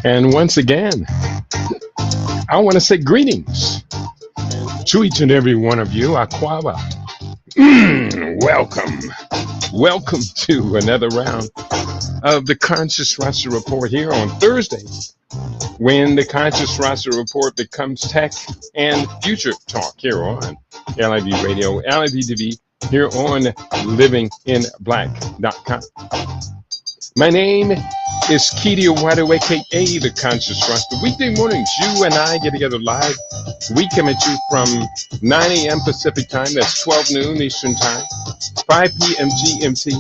And once again, I want to say greetings to each and every one of you. Aquaba. Welcome. Welcome to another round of the Conscious Roster Report here on Thursday, when the Conscious Roster Report becomes tech and future talk here on LIB Radio, LIB TV, here on livinginblack.com. My name is Kedia Wadu, aka the Conscious Roster. Weekday mornings, you and I get together live. We come at you from 9 a.m. Pacific time, that's 12 noon Eastern time, 5 p.m. GMT,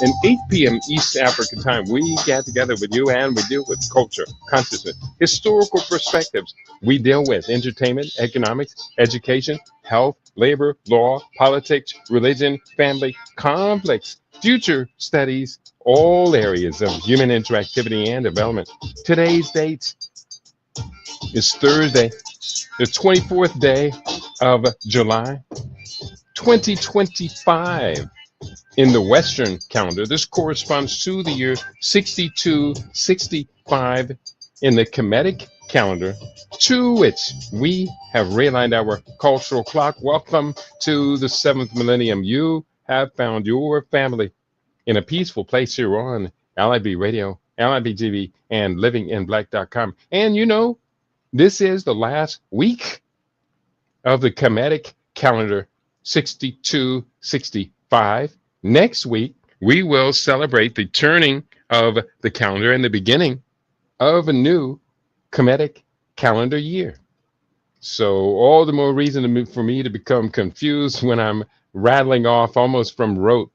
and 8 p.m. East Africa time. We get together with you and we deal with culture, consciousness, historical perspectives. We deal with entertainment, economics, education, health, labor, law, politics, religion, family, conflicts, future studies, all areas of human interactivity and development. Today's date is Thursday, the 24th day of July, 2025 in the Western calendar. This corresponds to the year 6265 in the Kemetic calendar, to which we have realigned our cultural clock. Welcome to the 7th millennium. You have found your family in a peaceful place here on LIB Radio, LIB TV, and livinginblack.com. And you know, this is the last week of the Kemetic calendar, 6265. Next week, we will celebrate the turning of the calendar and the beginning of a new Kemetic calendar year. So all the more reason for me to become confused when I'm rattling off almost from rote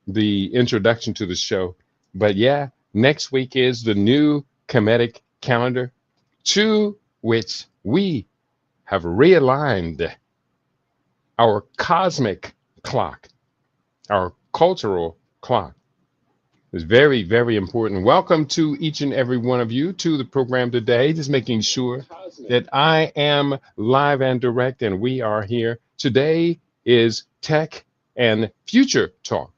the introduction to the show. But yeah, next week is the new Kemetic calendar, to which we have realigned our cosmic clock, our cultural clock. It's very, very important. Welcome to each and every one of you to the program today. Just making sure that I am live and direct, and we are here. Today is Tech and Future Talk.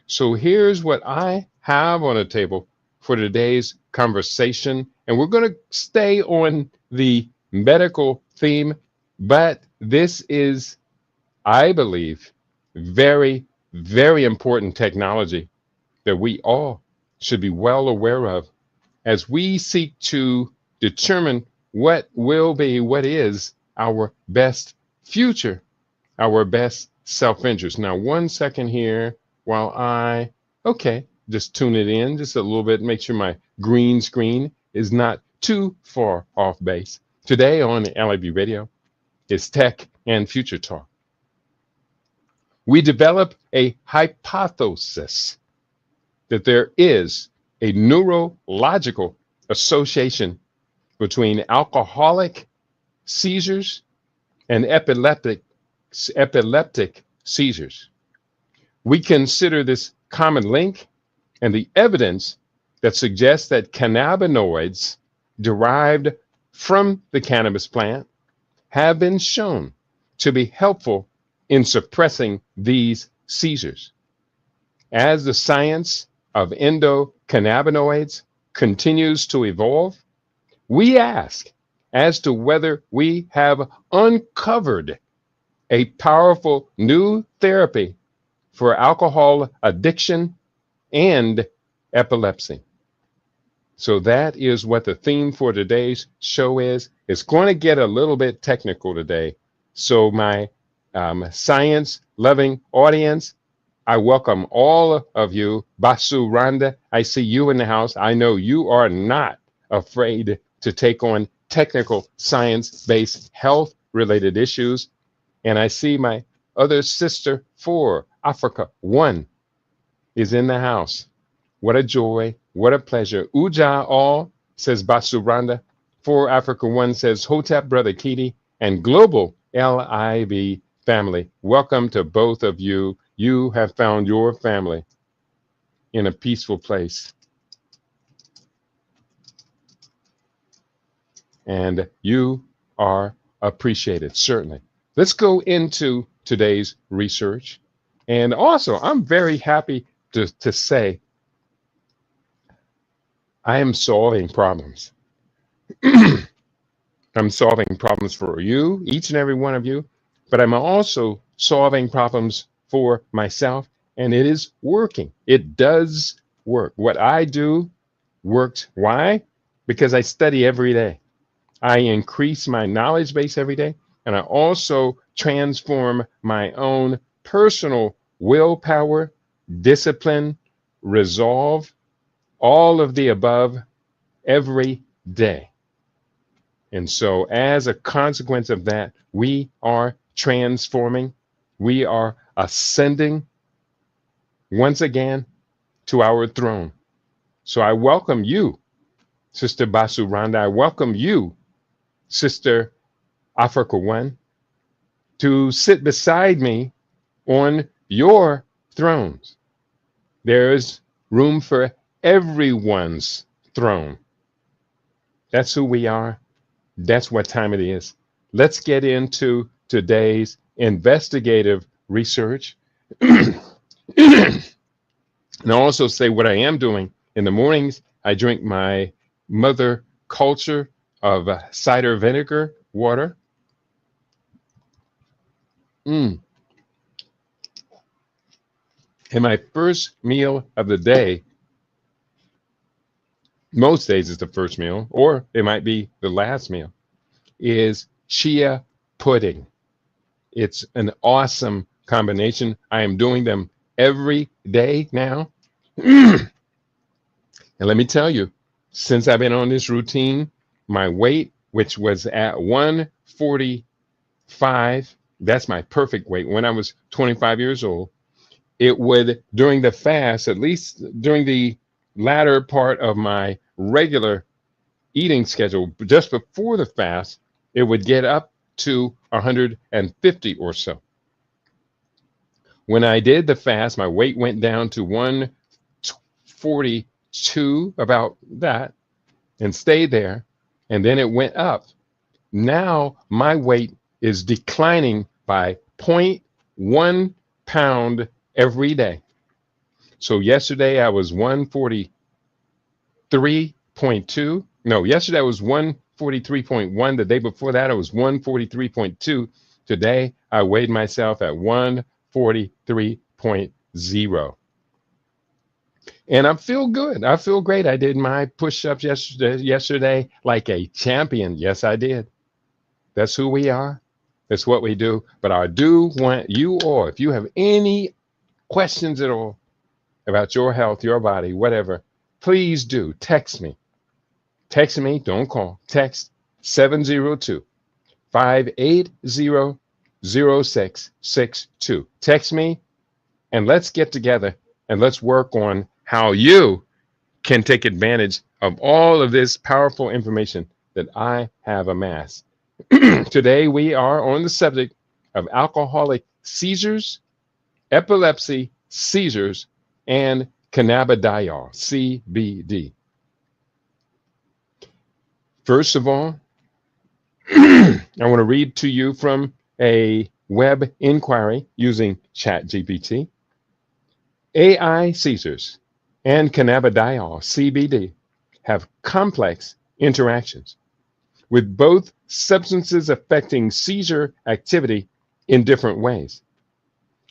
So here's what I have on the table for today's conversation. And we're going to stay on the medical theme, but this is, I believe, very, very important technology that we all should be well aware of as we seek to determine what will be, what is our best future, our best self-interest. Now, 1 second here while just tune it in just a little bit, make sure my green screen is not too far off base. Today on LIB Radio is Tech and Future Talk. We develop a hypothesis that there is a neurological association between alcoholic seizures and epileptic seizures. We consider this common link and the evidence that suggests that cannabinoids derived from the cannabis plant have been shown to be helpful in suppressing these seizures. As the science of endocannabinoids continues to evolve, we ask as to whether we have uncovered a powerful new therapy for alcohol addiction and epilepsy. So that is what the theme for today's show is. It's going to get a little bit technical today. So my science-loving audience, I welcome all of you. Basu Randa, I see you in the house. I know you are not afraid to take on technical science-based health-related issues. And I see my other sister for Africa 1 is in the house. What a joy, what a pleasure. Uja all, says Basuranda. For Africa 1 says Hotep, Brother Kiti, and Global LIB family. Welcome to both of you. You have found your family in a peaceful place. And you are appreciated, certainly. Let's go into today's research. And also, I'm very happy to say I am solving problems. I'm solving problems for you, each and every one of you, but I'm also solving problems for myself, and it is working. It does work. What I do works. Why? Because I study every day. I increase my knowledge base every day, and I also transform my own personal willpower, discipline, resolve, all of the above every day. And so, as a consequence of that, we are transforming, we are ascending once again to our throne. So, I welcome you, Sister Basuranda. I welcome you, Sister Africa One, to sit beside me on your thrones. There's room for everyone's throne. That's who we are. That's what time it is. Let's get into today's investigative research. And I'll also say what I am doing. In the mornings, I drink my mother culture of cider vinegar water. And my first meal of the day, most days it's the first meal, or it might be the last meal, is chia pudding. It's an awesome combination. I am doing them every day now. And let me tell you, since I've been on this routine, my weight, which was at 145, that's my perfect weight. When I was 25 years old, it would, during the fast, at least during the latter part of my regular eating schedule, just before the fast, it would get up to 150 or so. When I did the fast, my weight went down to 142, about that, and stayed there. And then it went up. Now my weight is declining by 0.1 pound every day. So yesterday I was 143.2. No, yesterday I was 143.1. The day before that I was 143.2. Today I weighed myself at 143.0. And I feel good. I feel great. I did my push-ups yesterday like a champion. Yes, I did. That's who we are. That's what we do. But I do want you all, if you have any questions at all about your health, your body, whatever, please do text me. Text me, don't call. Text 702-580-0662. Text me and let's get together and let's work on how you can take advantage of all of this powerful information that I have amassed. Today we are on the subject of alcoholic seizures, epilepsy, seizures, and cannabidiol, CBD. First of all, I want to read to you from a web inquiry using ChatGPT. AI seizures and cannabidiol, CBD, have complex interactions, with both substances affecting seizure activity in different ways.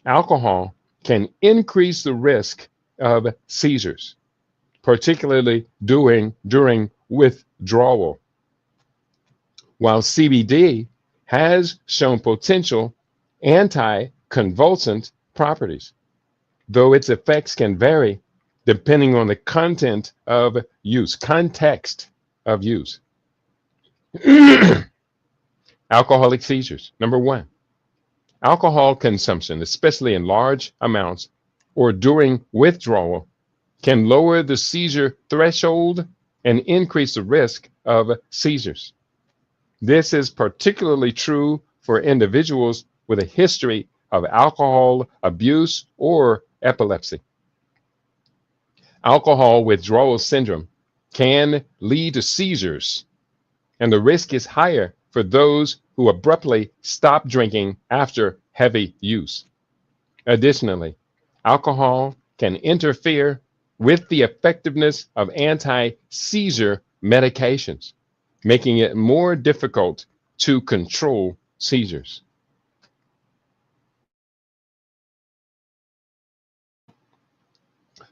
Alcohol can increase the risk of seizures, particularly during withdrawal, while CBD has shown potential anticonvulsant properties, though its effects can vary depending on the context of use. Alcoholic seizures. Number one, alcohol consumption, especially in large amounts or during withdrawal, can lower the seizure threshold and increase the risk of seizures. This is particularly true for individuals with a history of alcohol abuse or epilepsy. Alcohol withdrawal syndrome can lead to seizures, and the risk is higher for those who abruptly stop drinking after heavy use. Additionally, alcohol can interfere with the effectiveness of anti-seizure medications. making it more difficult to control seizures.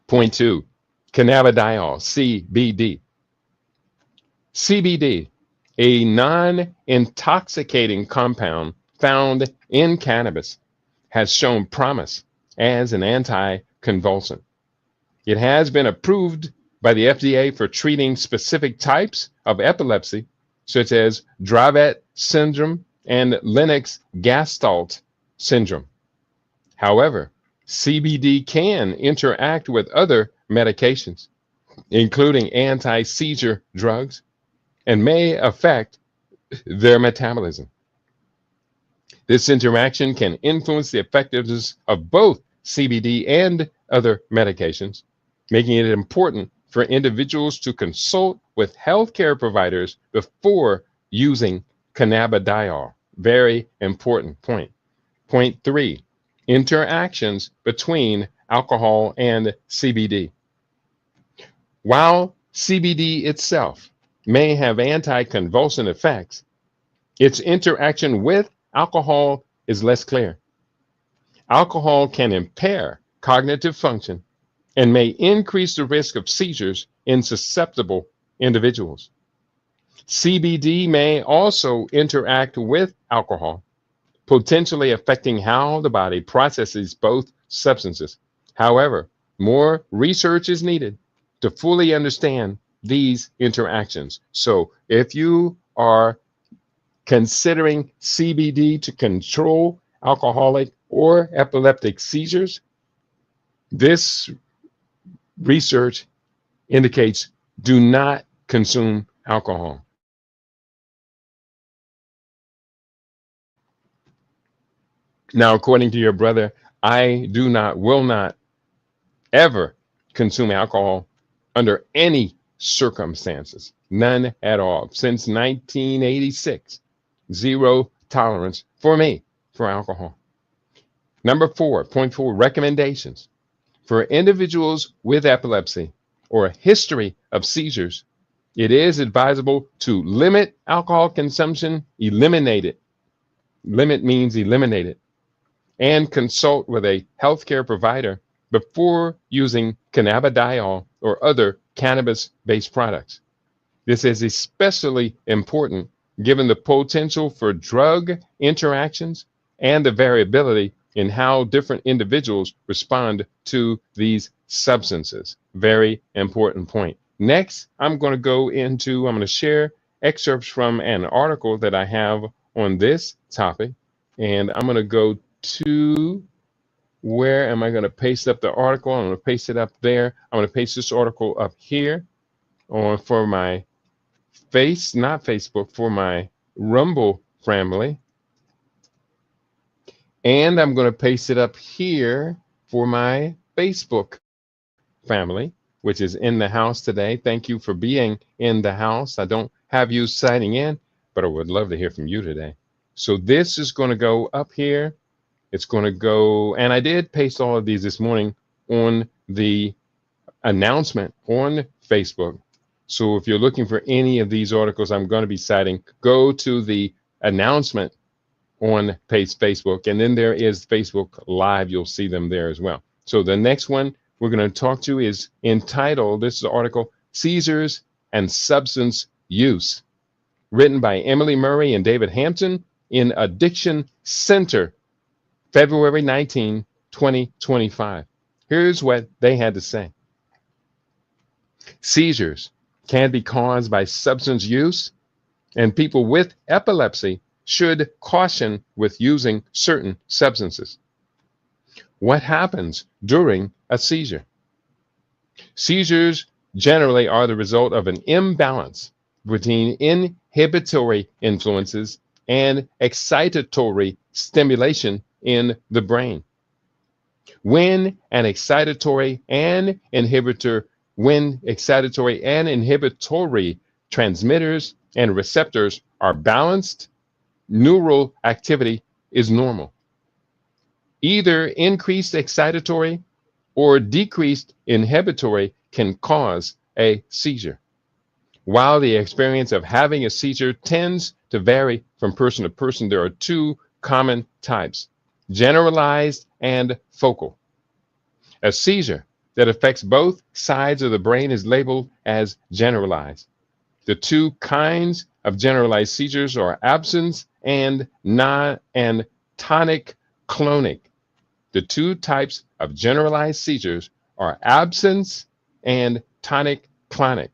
Point two, cannabidiol, CBD. CBD, a non-intoxicating compound found in cannabis, has shown promise as an anticonvulsant. It has been approved by the FDA for treating specific types of epilepsy, such as Dravet syndrome and Lennox-Gastaut syndrome. However, CBD can interact with other medications, including anti-seizure drugs, and may affect their metabolism. This interaction can influence the effectiveness of both CBD and other medications, making it important for individuals to consult with healthcare providers before using cannabidiol. Very important point. Point three, interactions between alcohol and CBD. While CBD itself may have anticonvulsant effects, its interaction with alcohol is less clear. Alcohol can impair cognitive function and may increase the risk of seizures in susceptible individuals. CBD may also interact with alcohol, potentially affecting how the body processes both substances. However, more research is needed to fully understand these interactions. So if you are considering CBD to control alcoholic or epileptic seizures, this research indicates do not consume alcohol. Now, according to your brother, I will not ever consume alcohol under any circumstances, none at all. Since 1986, zero tolerance for me for alcohol. Number four, point four, recommendations. For individuals with epilepsy or a history of seizures, it is advisable to limit alcohol consumption, eliminate it. Limit means eliminate it. And consult with a healthcare provider before using cannabidiol or other cannabis-based products. This is especially important given the potential for drug interactions and the variability in how different individuals respond to these substances. Very important point. Next, I'm going to share excerpts from an article that I have on this topic. And I'm going to go to, where am I going to paste up the article? I'm going to paste it up there. I'm going to paste this article up here for my not Facebook, for my Rumble family. And I'm going to paste it up here for my Facebook family, which is in the house today. Thank you for being in the house. I don't have you signing in, but I would love to hear from you today. So this is going to go up here. It's going to go, and I did paste all of these this morning on the announcement on Facebook. So if you're looking for any of these articles I'm going to be citing, go to the announcement on Facebook, and then there is Facebook Live. You'll see them there as well. So the next one we're going to talk to is entitled, this is the article, Seizures and Substance Use, written by Emily Murray and David Hampton in Addiction Center, February 19, 2025. Here's what they had to say. Seizures can be caused by substance use, and people with epilepsy should caution with using certain substances. What happens during a seizure? Seizures generally are the result of an imbalance between inhibitory influences and excitatory stimulation in the brain. When excitatory and inhibitory transmitters and receptors are balanced, neural activity is normal. Either increased excitatory or decreased inhibitory can cause a seizure. While the experience of having a seizure tends to vary from person to person, there are two common types: generalized and focal. A seizure that affects both sides of the brain is labeled as generalized. The two kinds of generalized seizures are absence and tonic-clonic. The two types of generalized seizures are absence and tonic-clonic.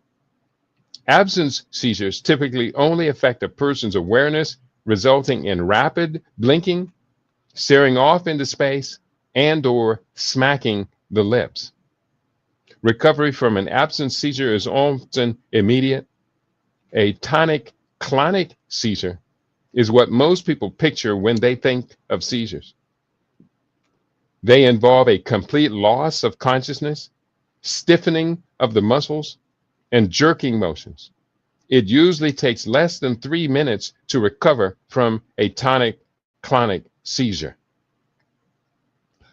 Absence seizures typically only affect a person's awareness, resulting in rapid blinking, staring off into space, and/or smacking the lips. Recovery from an absence seizure is often immediate. A tonic-clonic seizure is what most people picture when they think of seizures. They involve a complete loss of consciousness, stiffening of the muscles, and jerking motions. It usually takes less than 3 minutes to recover from a tonic-clonic seizure.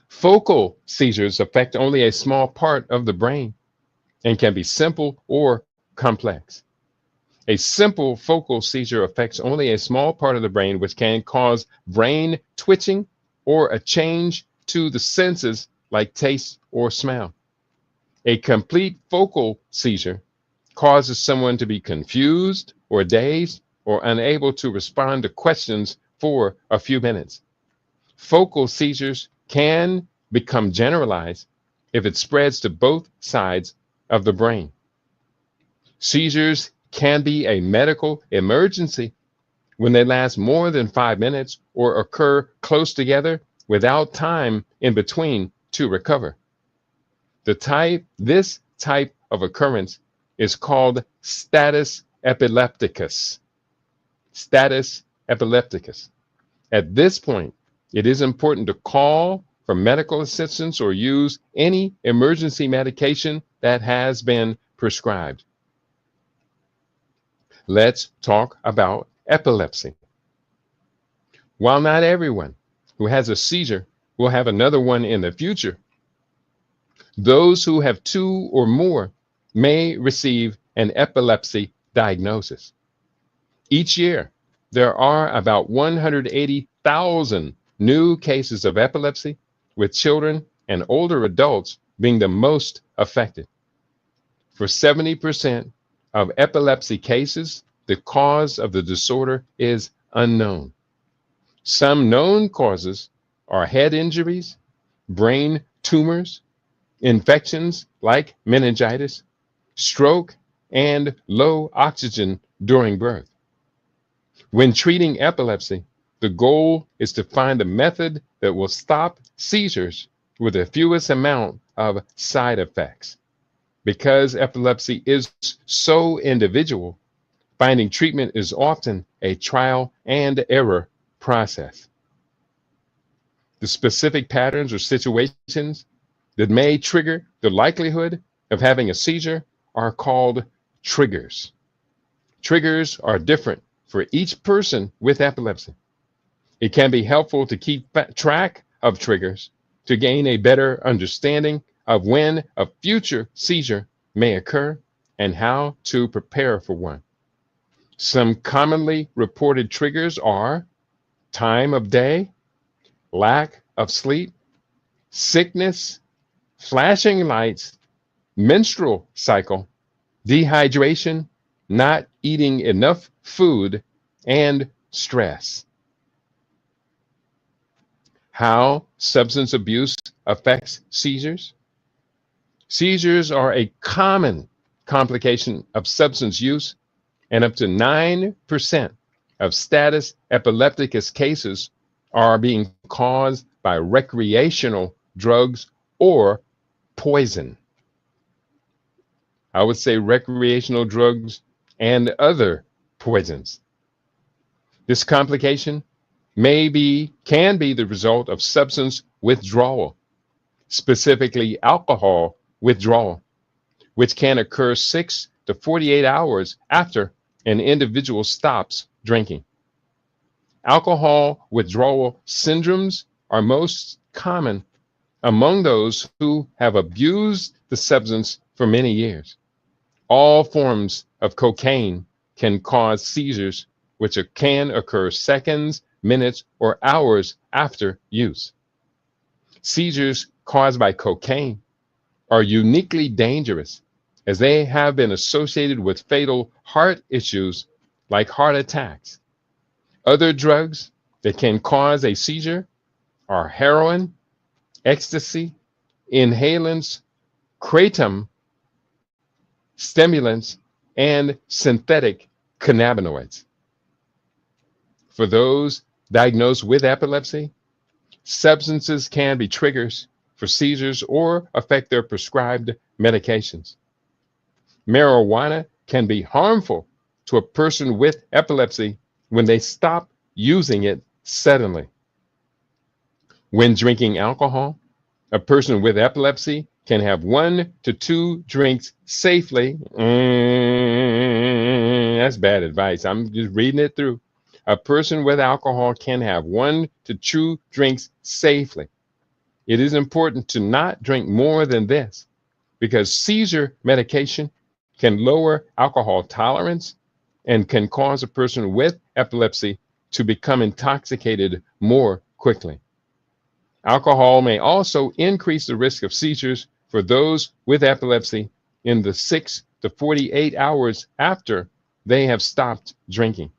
Focal seizures affect only a small part of the brain and can be simple or complex. A simple focal seizure affects only a small part of the brain, which can cause brain twitching or a change to the senses like taste or smell. A complete focal seizure causes someone to be confused or dazed or unable to respond to questions for a few minutes. Focal seizures can become generalized if it spreads to both sides of the brain. Seizures can be a medical emergency when they last more than 5 minutes or occur close together without time in between to recover. This type of occurrence is called status epilepticus. Status epilepticus. At this point, it is important to call for medical assistance or use any emergency medication that has been prescribed. Let's talk about epilepsy. While not everyone who has a seizure will have another one in the future, those who have 2 or more may receive an epilepsy diagnosis. Each year, there are about 180,000 new cases of epilepsy, with children and older adults being the most affected. For 70% of epilepsy cases, the cause of the disorder is unknown. Some known causes are head injuries, brain tumors, infections like meningitis, stroke, and low oxygen during birth. When treating epilepsy, the goal is to find a method that will stop seizures with the fewest amount of side effects. Because epilepsy is so individual, finding treatment is often a trial and error process. The specific patterns or situations that may trigger the likelihood of having a seizure are called triggers. Triggers are different for each person with epilepsy. It can be helpful to keep track of triggers to gain a better understanding of when a future seizure may occur and how to prepare for one. Some commonly reported triggers are time of day, lack of sleep, sickness, flashing lights, menstrual cycle, dehydration, not eating enough food, and stress. How substance abuse affects seizures? Seizures are a common complication of substance use, and up to 9% of status epilepticus cases are being caused by recreational drugs or poison. I would say recreational drugs and other poisons. This complication can be the result of substance withdrawal, specifically alcohol withdrawal, which can occur 6 to 48 hours after an individual stops drinking. Alcohol withdrawal syndromes are most common among those who have abused the substance for many years. All forms of cocaine can cause seizures, which can occur seconds, minutes, or hours after use. Seizures caused by cocaine are uniquely dangerous as they have been associated with fatal heart issues like heart attacks. Other drugs that can cause a seizure are heroin, ecstasy, inhalants, kratom, stimulants, and synthetic cannabinoids. For those diagnosed with epilepsy, substances can be triggers for seizures or affect their prescribed medications. Marijuana can be harmful to a person with epilepsy when they stop using it suddenly. When drinking alcohol, a person with epilepsy can have 1 to 2 drinks safely. That's bad advice. I'm just reading it through. A person with alcohol can have 1 to 2 drinks safely. It is important to not drink more than this because seizure medication can lower alcohol tolerance and can cause a person with epilepsy to become intoxicated more quickly. Alcohol may also increase the risk of seizures for those with epilepsy in the 6 to 48 hours after they have stopped drinking.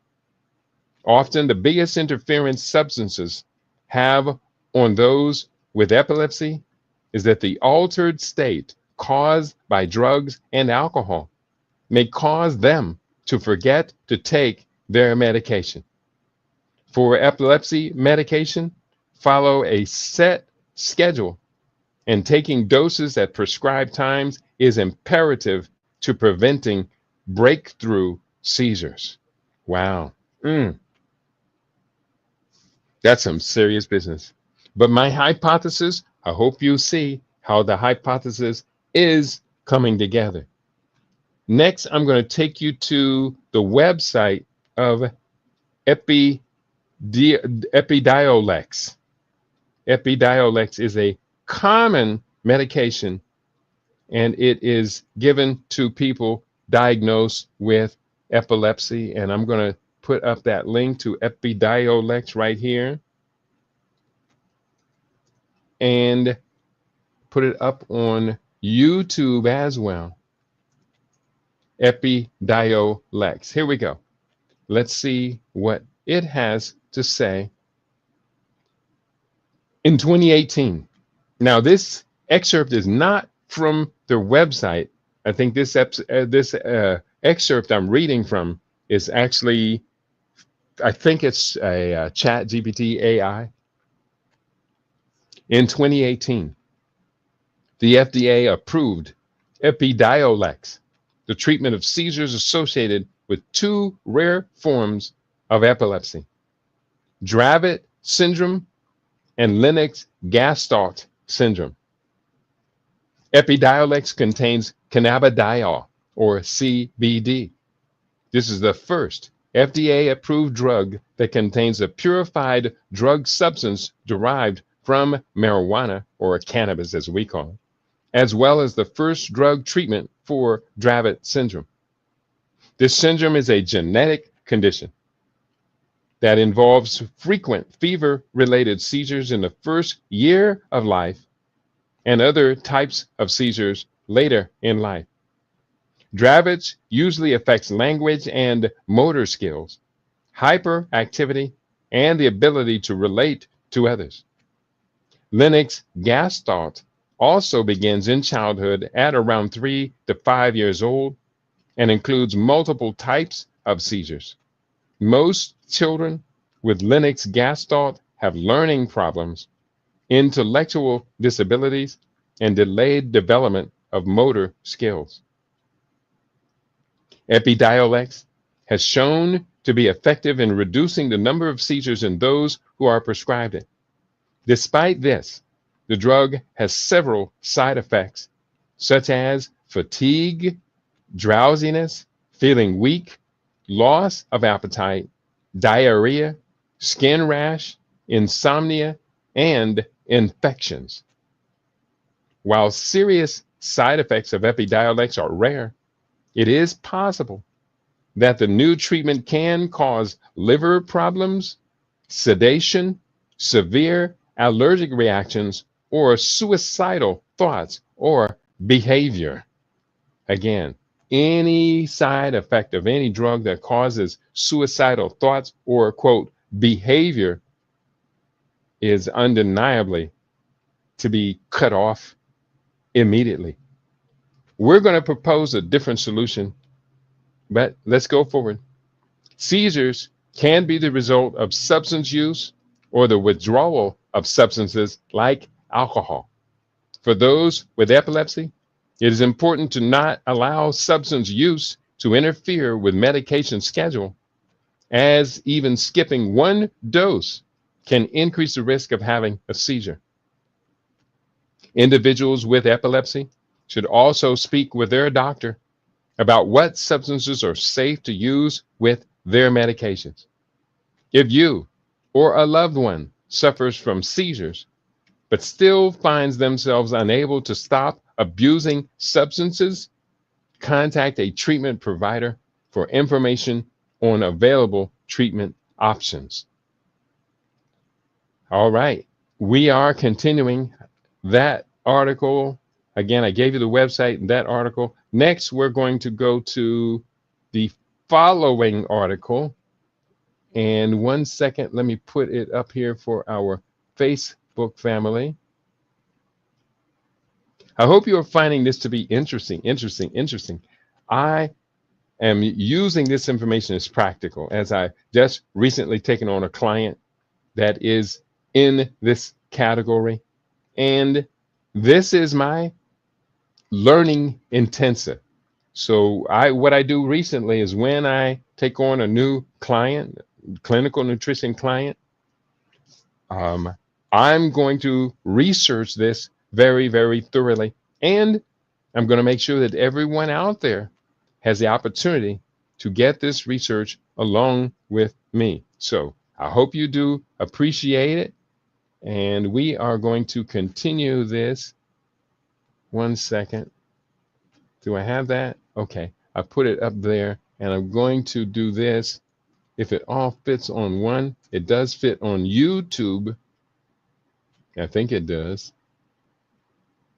Often the biggest interference substances have on those with epilepsy is that the altered state caused by drugs and alcohol may cause them to forget to take their medication. For epilepsy medication, follow a set schedule, and taking doses at prescribed times is imperative to preventing breakthrough seizures. Wow. That's some serious business. But my hypothesis, I hope you see how the hypothesis is coming together. Next, I'm going to take you to the website of Epidiolex. Epidiolex is a common medication, and it is given to people diagnosed with epilepsy. And I'm going to put up that link to Epidiolex right here and put it up on YouTube as well. Epidiolex. Here we go. Let's see what it has to say. In 2018, now this excerpt is not from their website. I think this excerpt I'm reading from is actually, I think it's a Chat GPT AI. In 2018, the FDA approved Epidiolex, the treatment of seizures associated with 2 rare forms of epilepsy, Dravet syndrome and Lennox-Gastaut syndrome. Epidiolex contains cannabidiol, or CBD. This is the first FDA-approved drug that contains a purified drug substance derived from marijuana, or cannabis as we call it, as well as the first drug treatment for Dravet syndrome. This syndrome is a genetic condition that involves frequent fever-related seizures in the first year of life and other types of seizures later in life. Dravet usually affects language and motor skills, hyperactivity, and the ability to relate to others. Lennox-Gastaut also begins in childhood at around 3 to 5 years old and includes multiple types of seizures. Most children with Lennox-Gastaut have learning problems, intellectual disabilities, and delayed development of motor skills. Epidiolex has shown to be effective in reducing the number of seizures in those who are prescribed it. Despite this, the drug has several side effects, such as fatigue, drowsiness, feeling weak, loss of appetite, diarrhea, skin rash, insomnia, and infections. While serious side effects of Epidiolex are rare, It is possible that the new treatment can cause liver problems, sedation, severe allergic reactions, or suicidal thoughts or behavior. Again, any side effect of any drug that causes suicidal thoughts or, quote, behavior is undeniably to be cut off immediately. We're going to propose a different solution, but let's go forward. Seizures can be the result of substance use or the withdrawal of substances like alcohol. For those with epilepsy, it is important to not allow substance use to interfere with medication schedule, as even skipping one dose can increase the risk of having a seizure. Individuals with epilepsy should also speak with their doctor about what substances are safe to use with their medications. If you or a loved one suffers from seizures, but still finds themselves unable to stop abusing substances, contact a treatment provider for information on available treatment options. All right, we are continuing that article. Again, I gave you the website and that article. Next, we're going to go to the following article. And 1 second, let me put it up here for our Facebook family. I hope you are finding this to be interesting. I am using this information as practical, as I just recently taken on a client that is in this category. And this is my learning intensive. So what I do recently is when I take on a new client, clinical nutrition client, I'm going to research this very, very thoroughly. And I'm going to make sure that everyone out there has the opportunity to get this research along with me. So I hope you do appreciate it. And we are going to continue this. 1 second. Do I have that? Okay, I put it up there, and I'm going to do this. If it all fits on one, it does fit on YouTube. I think it does.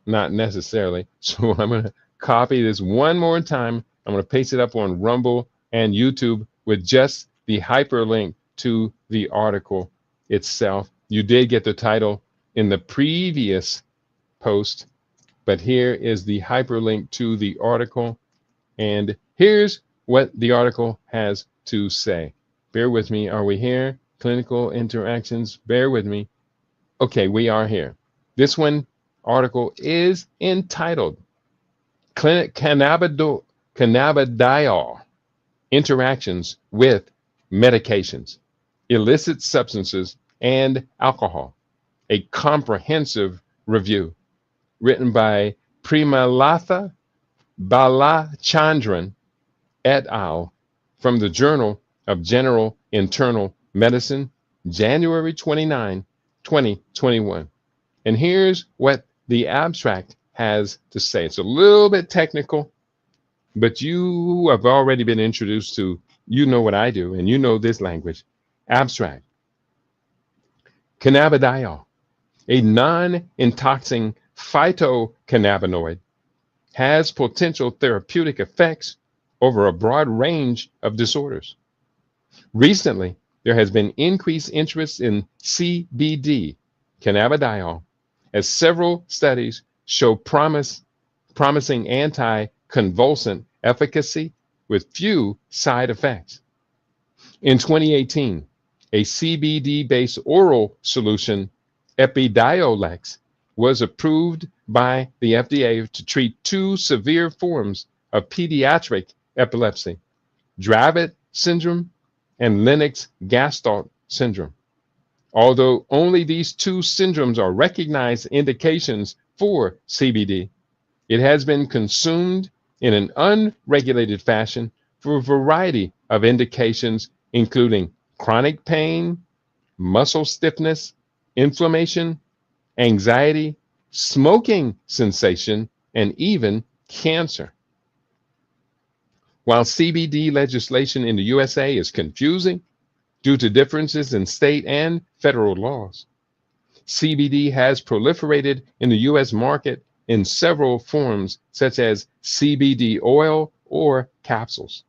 Not necessarily. So I'm going to copy this one more time. I'm going to paste it up on Rumble and YouTube with just the hyperlink to the article itself. You did get the title in the previous post, but here is the hyperlink to the article. And here's what the article has to say. Bear with me. Are we here? Clinical interactions. Bear with me. Okay, we are here. This one article is entitled Cannabidiol Interactions with Medications, Illicit Substances, and Alcohol, a comprehensive review, written by Premallatha Balachandran et al. From the Journal of General Internal Medicine, January 29, 2021. And here's what the abstract has to say. It's a little bit technical, but you have already been introduced to, you know what I do, and you know this language. Abstract. Cannabidiol, a non-intoxicating phytocannabinoid, has potential therapeutic effects over a broad range of disorders. Recently, there has been increased interest in CBD, cannabidiol, as several studies show promising anti-convulsant efficacy with few side effects. In 2018, a CBD-based oral solution, Epidiolex, was approved by the FDA to treat two severe forms of pediatric epilepsy, Dravet syndrome and Lennox-Gastaut syndrome. Although only these two syndromes are recognized indications for CBD, it has been consumed in an unregulated fashion for a variety of indications, including chronic pain, muscle stiffness, inflammation, anxiety, smoking cessation, and even cancer. While CBD legislation in the USA is confusing due to differences in state and federal laws, CBD has proliferated in the US market in several forms, such as CBD oil or capsules,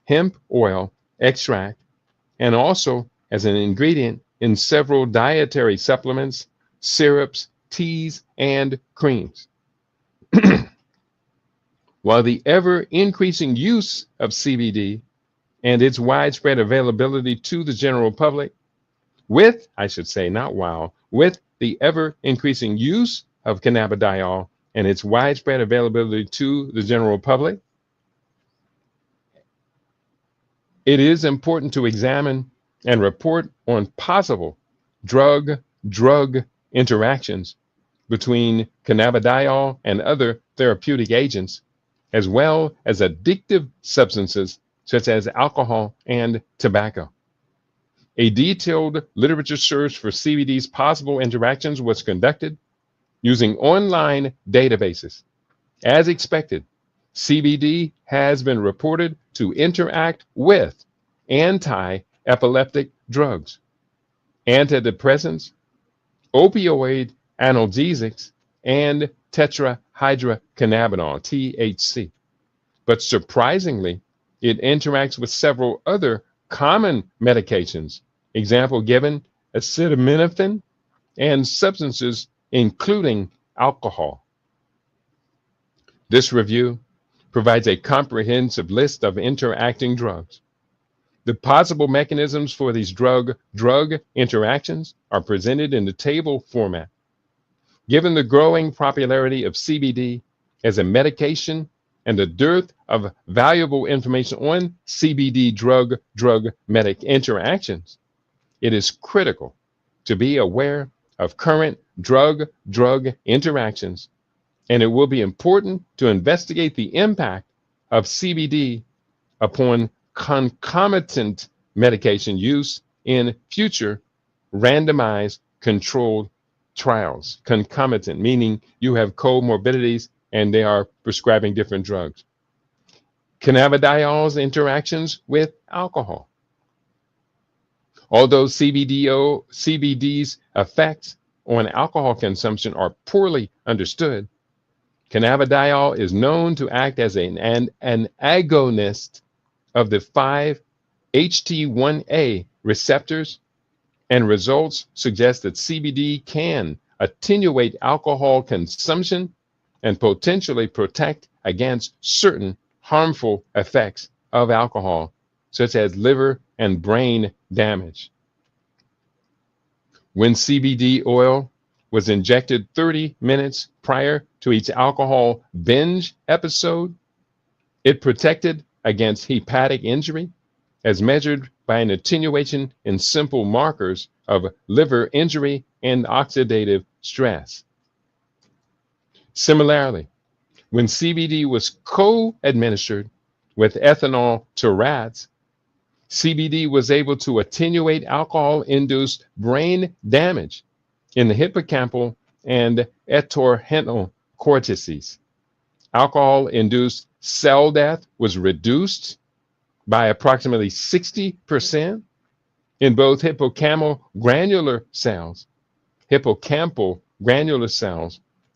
hemp oil extract, and also as an ingredient in several dietary supplements, syrups, teas, and creams. While the ever increasing use of CBD and its widespread availability to the general public, I should say, not while, with the ever increasing use of cannabidiol and its widespread availability to the general public, it is important to examine and report on possible drug-drug interactions between cannabidiol and other therapeutic agents, as well as addictive substances such as alcohol and tobacco. A detailed literature search for CBD's possible interactions was conducted using online databases. As expected, CBD has been reported to interact with anti-epileptic drugs, antidepressants, opioid analgesics, and tetrahydrocannabinol, THC. But surprisingly, it interacts with several other common medications, example given acetaminophen, and substances including alcohol. This review provides a comprehensive list of interacting drugs. The possible mechanisms for these drug-drug interactions are presented in the table format. Given the growing popularity of CBD as a medication and the dearth of valuable information on CBD drug-drug medic interactions, it is critical to be aware of current drug-drug interactions, and it will be important to investigate the impact of CBD upon concomitant medication use in future randomized controlled trials. Concomitant, meaning you have comorbidities and they are prescribing different drugs. Cannabidiol's interactions with alcohol. Although CBD's effects on alcohol consumption are poorly understood, cannabidiol is known to act as an agonist of the 5-HT1A receptors, and results suggest that CBD can attenuate alcohol consumption and potentially protect against certain harmful effects of alcohol, such as liver and brain damage. When CBD oil was injected 30 minutes prior to each alcohol binge episode, it protected against hepatic injury as measured by an attenuation in simple markers of liver injury and oxidative stress. Similarly, when CBD was co-administered with ethanol to rats, CBD was able to attenuate alcohol-induced brain damage in the hippocampal and entorhinal cortices. Alcohol-induced cell death was reduced by approximately 60% in both hippocampal granular cells,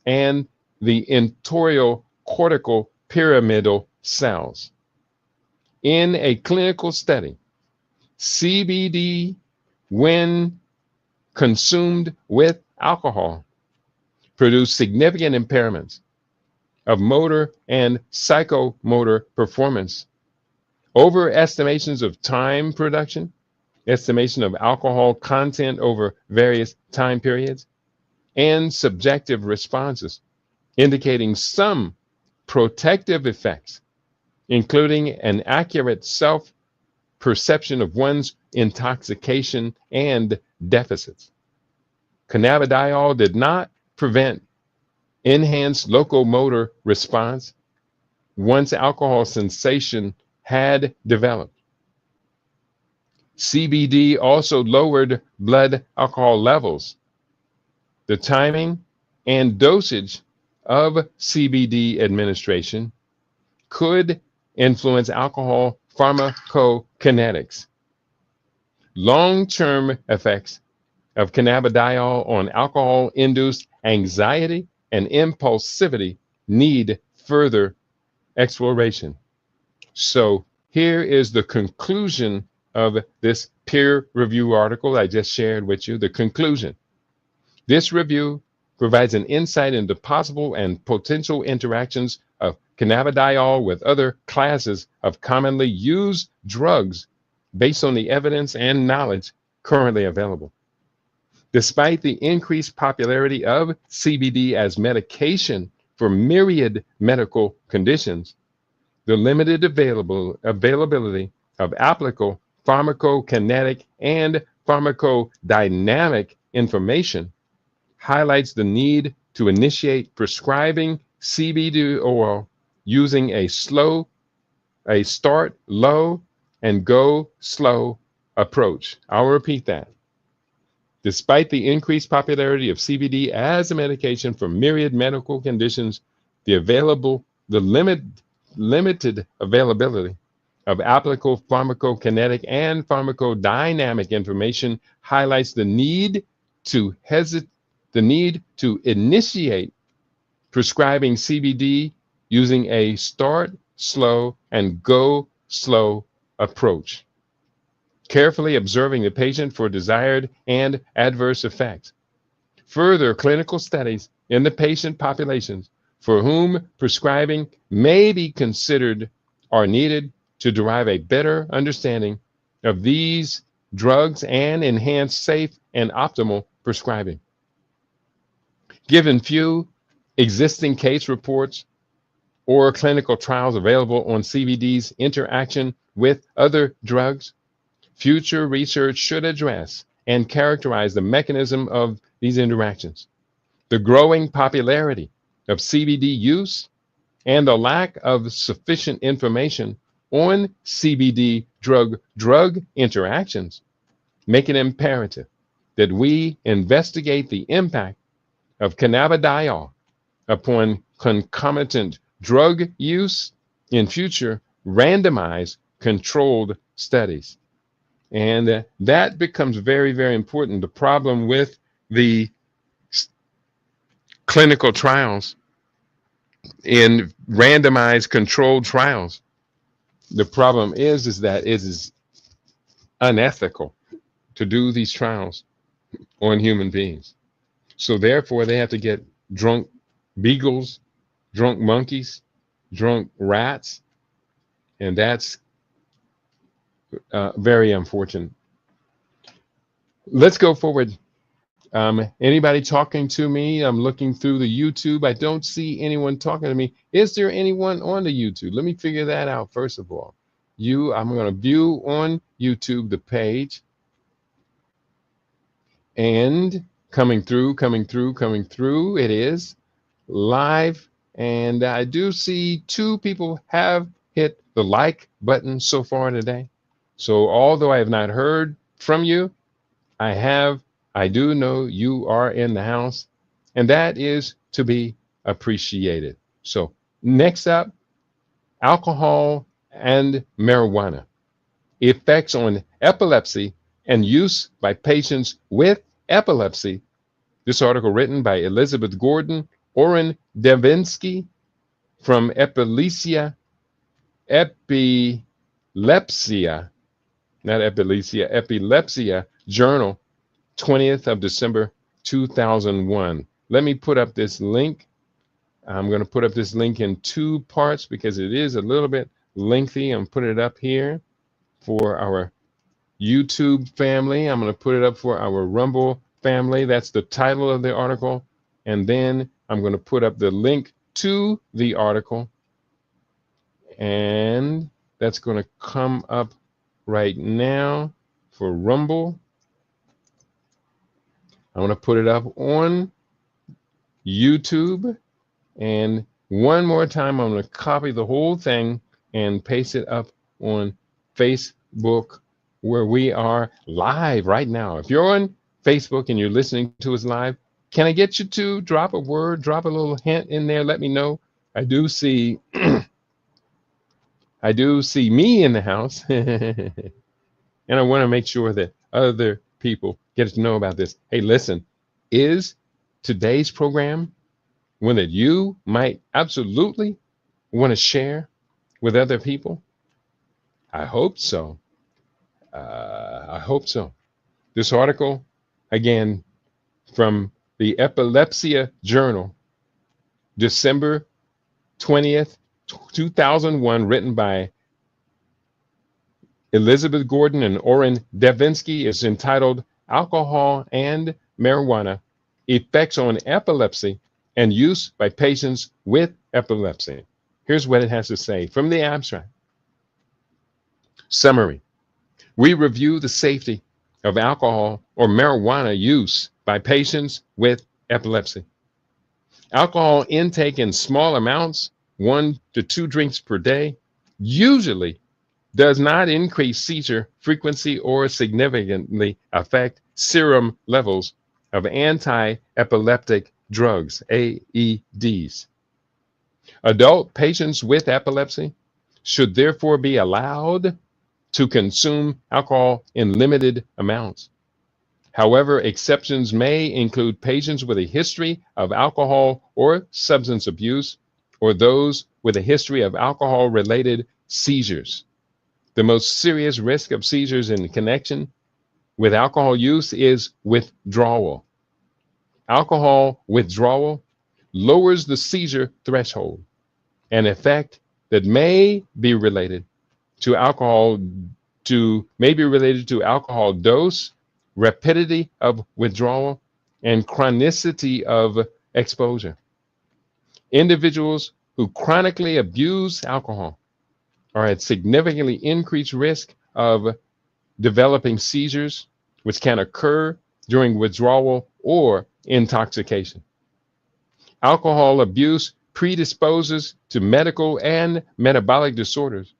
and the entorhinal cortical pyramidal cells. In a clinical study, CBD, when consumed with alcohol, produced significant impairments of motor and psychomotor performance, overestimations of time production, estimation of alcohol content over various time periods, and subjective responses, indicating some protective effects, including an accurate self-perception of one's intoxication and deficits. Cannabidiol did not prevent enhanced locomotor response once alcohol sensation had developed. CBD also lowered blood alcohol levels. The timing and dosage of CBD administration could influence alcohol pharmacokinetics. Long-term effects of cannabidiol on alcohol-induced anxiety and impulsivity need further exploration. So here is the conclusion of this peer review article I just shared with you. The conclusion: this review provides an insight into possible and potential interactions of cannabidiol with other classes of commonly used drugs based on the evidence and knowledge currently available. Despite the increased popularity of CBD as medication for myriad medical conditions, the limited availability of applicable pharmacokinetic and pharmacodynamic information highlights the need to initiate prescribing CBD oil using a start low and go slow approach. I'll repeat that. Despite the increased popularity of CBD as a medication for myriad medical conditions, the limited availability of applicable pharmacokinetic and pharmacodynamic information highlights the need to initiate prescribing CBD using a start slow and go slow approach, carefully observing the patient for desired and adverse effects. Further clinical studies in the patient populations for whom prescribing may be considered are needed to derive a better understanding of these drugs and enhance safe and optimal prescribing. Given few existing case reports or clinical trials available on CBD's interaction with other drugs, future research should address and characterize the mechanism of these interactions. The growing popularity of CBD use and the lack of sufficient information on CBD drug interactions make it imperative that we investigate the impact of cannabidiol upon concomitant drug use in future randomized controlled studies. And that becomes very, very important. The problem with the clinical trials in randomized controlled trials, the problem is that it is unethical to do these trials on human beings. So therefore, they have to get drunk beagles, drunk monkeys, drunk rats, and that's very unfortunate. Let's go forward. Anybody talking to me? I'm looking through the YouTube. I don't see anyone talking to me. Is there anyone on the YouTube? Let me figure that out first of all. I'm going to view on YouTube the page. And coming through. It is live. And I do see 2 people have hit the like button so far today. So although I have not heard from you, I do know you are in the house, and that is to be appreciated. So next up, alcohol and marijuana, effects on epilepsy and use by patients with epilepsy. This article written by Elizabeth Gordon, Oren Devinsky from Epilepsia Journal, 20th of December, 2001. Let me put up this link. I'm going to put up this link in 2 parts because it is a little bit lengthy. I'm putting it up here for our YouTube family. I'm going to put it up for our Rumble family. That's the title of the article. And then I'm going to put up the link to the article. And that's going to come up right now for Rumble. I'm going to put it up on YouTube. And one more time, I'm going to copy the whole thing and paste it up on Facebook, where we are live right now. If you're on Facebook and you're listening to us live, can I get you to drop a word, drop a little hint in there? Let me know. I do see I do see me in the house, and I want to make sure that other people get to know about this. Hey, listen, is today's program one that you might absolutely want to share with other people? I hope so. I hope so. This article, again, from the Epilepsy Journal, December 20th, 2001, written by Elizabeth Gordon and Orrin Devinsky, is entitled Alcohol and Marijuana Effects on Epilepsy and Use by Patients with Epilepsy. Here's what it has to say from the abstract. Summary. We review the safety of alcohol or marijuana use by patients with epilepsy. Alcohol intake in small amounts, 1 to 2 drinks per day, usually does not increase seizure frequency or significantly affect serum levels of anti-epileptic drugs, AEDs. Adult patients with epilepsy should therefore be allowed to consume alcohol in limited amounts. However, exceptions may include patients with a history of alcohol or substance abuse, or those with a history of alcohol-related seizures. The most serious risk of seizures in connection with alcohol use is withdrawal. Alcohol withdrawal lowers the seizure threshold, an effect that may be related to alcohol dose, rapidity of withdrawal, and chronicity of exposure. Individuals who chronically abuse alcohol are at significantly increased risk of developing seizures, which can occur during withdrawal or intoxication. Alcohol abuse predisposes to medical and metabolic disorders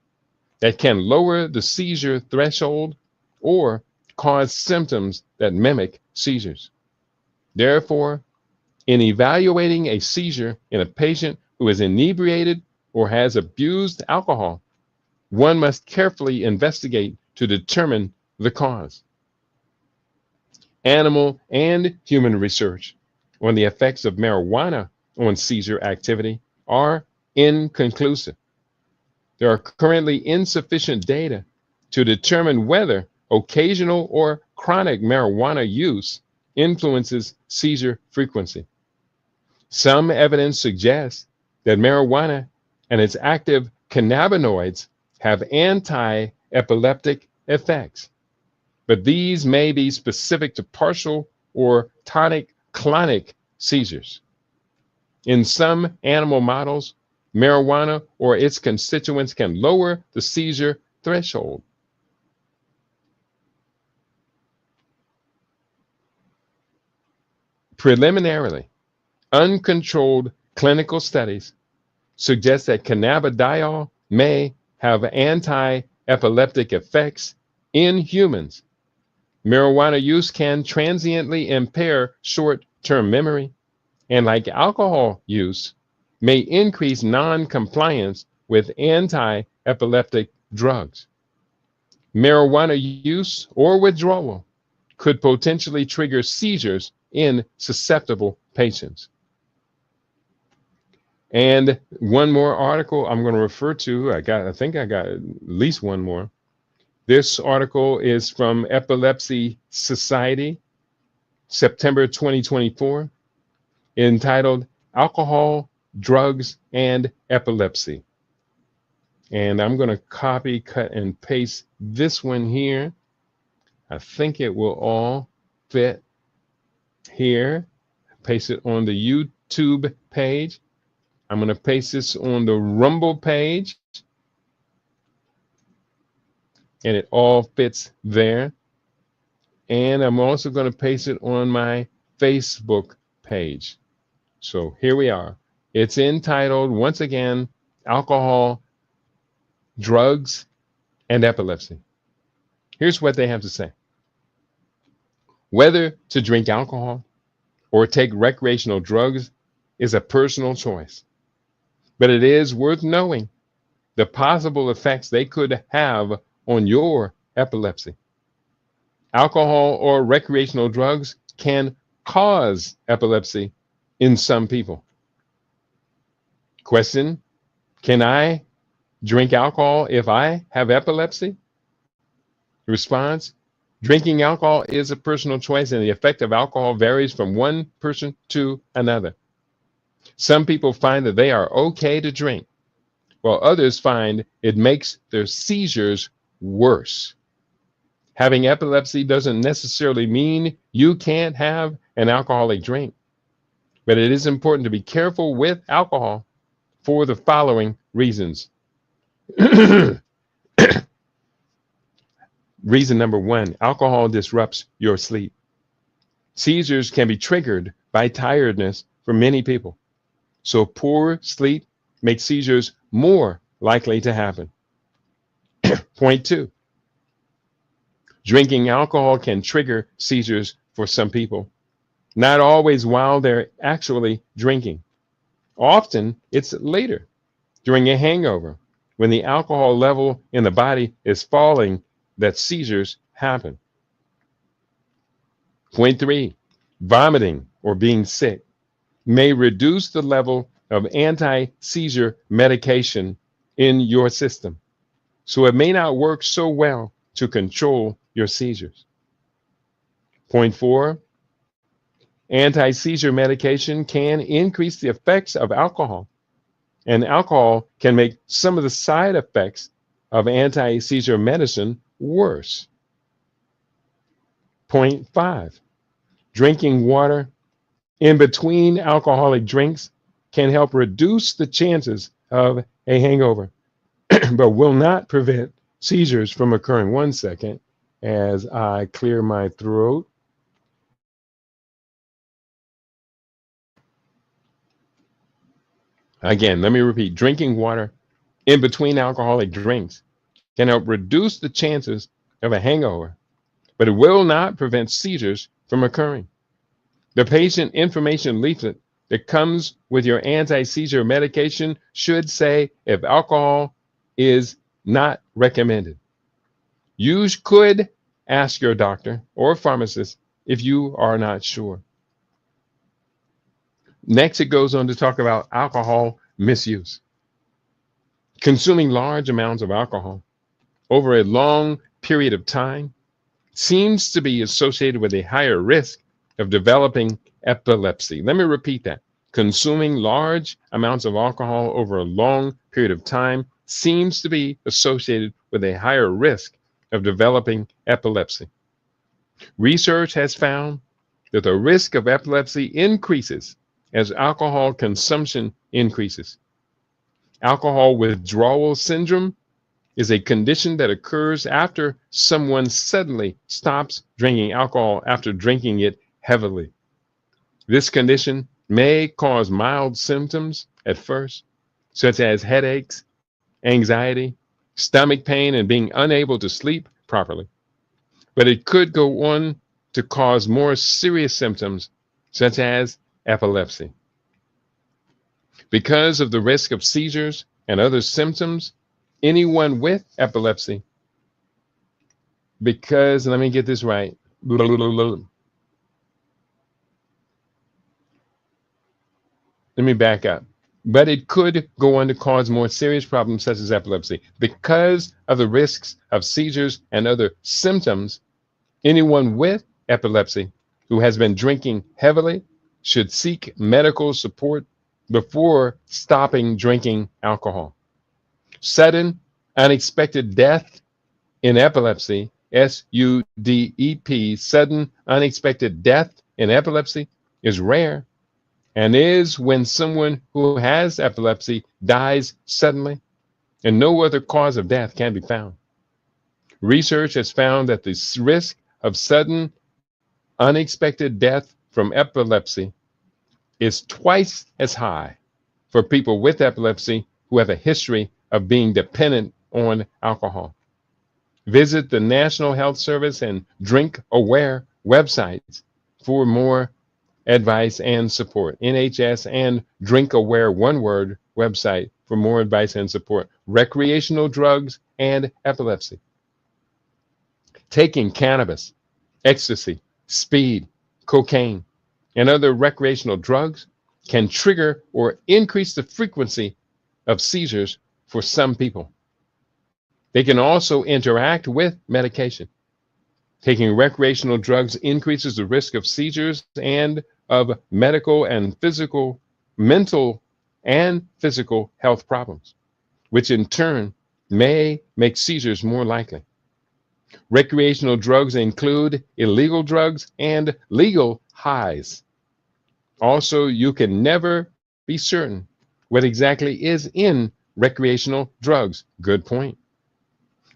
that can lower the seizure threshold or cause symptoms that mimic seizures. Therefore, in evaluating a seizure in a patient who is inebriated or has abused alcohol, one must carefully investigate to determine the cause. Animal and human research on the effects of marijuana on seizure activity are inconclusive. There are currently insufficient data to determine whether occasional or chronic marijuana use influences seizure frequency. Some evidence suggests that marijuana and its active cannabinoids have anti-epileptic effects, but these may be specific to partial or tonic-clonic seizures. In some animal models, marijuana or its constituents can lower the seizure threshold. Preliminarily, uncontrolled clinical studies suggest that cannabidiol may have anti-epileptic effects in humans. Marijuana use can transiently impair short-term memory, and like alcohol use, may increase non-compliance with anti-epileptic drugs. Marijuana use or withdrawal could potentially trigger seizures in susceptible patients. And one more article I'm going to refer to, I think I got at least one more. This article is from Epilepsy Society, September 2024, entitled Alcohol, Drugs, and Epilepsy. And I'm going to copy, cut, and paste this one here. I think it will all fit here. Paste it on the YouTube page. I'm going to paste this on the Rumble page. And it all fits there. And I'm also going to paste it on my Facebook page. So here we are. It's entitled, once again, Alcohol, Drugs, and Epilepsy. Here's what they have to say. Whether to drink alcohol or take recreational drugs is a personal choice. But it is worth knowing the possible effects they could have on your epilepsy. Alcohol or recreational drugs can cause epilepsy in some people. Question: can I drink alcohol if I have epilepsy? Response: drinking alcohol is a personal choice, and the effect of alcohol varies from one person to another. Some people find that they are okay to drink, while others find it makes their seizures worse. Having epilepsy doesn't necessarily mean you can't have an alcoholic drink, but it is important to be careful with alcohol for the following reasons. Reason number one: alcohol disrupts your sleep. Seizures can be triggered by tiredness for many people, so poor sleep makes seizures more likely to happen. Point two: drinking alcohol can trigger seizures for some people, not always while they're actually drinking. Often it's later, during a hangover, when the alcohol level in the body is falling, that seizures happen. Point three: vomiting or being sick may reduce the level of anti-seizure medication in your system, so it may not work so well to control your seizures. Point four: anti-seizure medication can increase the effects of alcohol, and alcohol can make some of the side effects of anti-seizure medicine worse. Point five: drinking water in between alcoholic drinks can help reduce the chances of a hangover, but will not prevent seizures from occurring. 1 second as I clear my throat. Again, let me repeat: drinking water in between alcoholic drinks can help reduce the chances of a hangover, but it will not prevent seizures from occurring. The patient information leaflet that comes with your anti-seizure medication should say if alcohol is not recommended. You could ask your doctor or pharmacist if you are not sure. Next, it goes on to talk about alcohol misuse. Consuming large amounts of alcohol over a long period of time seems to be associated with a higher risk of developing epilepsy. Let me repeat that. Consuming large amounts of alcohol over a long period of time seems to be associated with a higher risk of developing epilepsy. Research has found that the risk of epilepsy increases as alcohol consumption increases. Alcohol withdrawal syndrome is a condition that occurs after someone suddenly stops drinking alcohol after drinking it heavily. This condition may cause mild symptoms at first, such as headaches, anxiety, stomach pain, and being unable to sleep properly. But it could go on to cause more serious symptoms, such as epilepsy. Because of the risk of seizures and other symptoms, anyone with epilepsy, let me get this right. Let me back up. But it could go on to cause more serious problems such as epilepsy. Because of the risks of seizures and other symptoms, anyone with epilepsy who has been drinking heavily should seek medical support before stopping drinking alcohol. Sudden, unexpected death in epilepsy, SUDEP, sudden, unexpected death in epilepsy is rare and is when someone who has epilepsy dies suddenly and no other cause of death can be found. Research has found that the risk of sudden, unexpected death from epilepsy is twice as high for people with epilepsy who have a history of being dependent on alcohol. Visit the National Health Service and Drink Aware websites for more advice and support. NHS and Drink Aware, one word, website for more advice and support. Recreational drugs and epilepsy. Taking cannabis, ecstasy, speed, cocaine, and other recreational drugs can trigger or increase the frequency of seizures for some people. They can also interact with medication. Taking recreational drugs increases the risk of seizures and of mental and physical health problems, which in turn may make seizures more likely. Recreational drugs include illegal drugs and legal highs. Also, you can never be certain what exactly is in recreational drugs. Good point.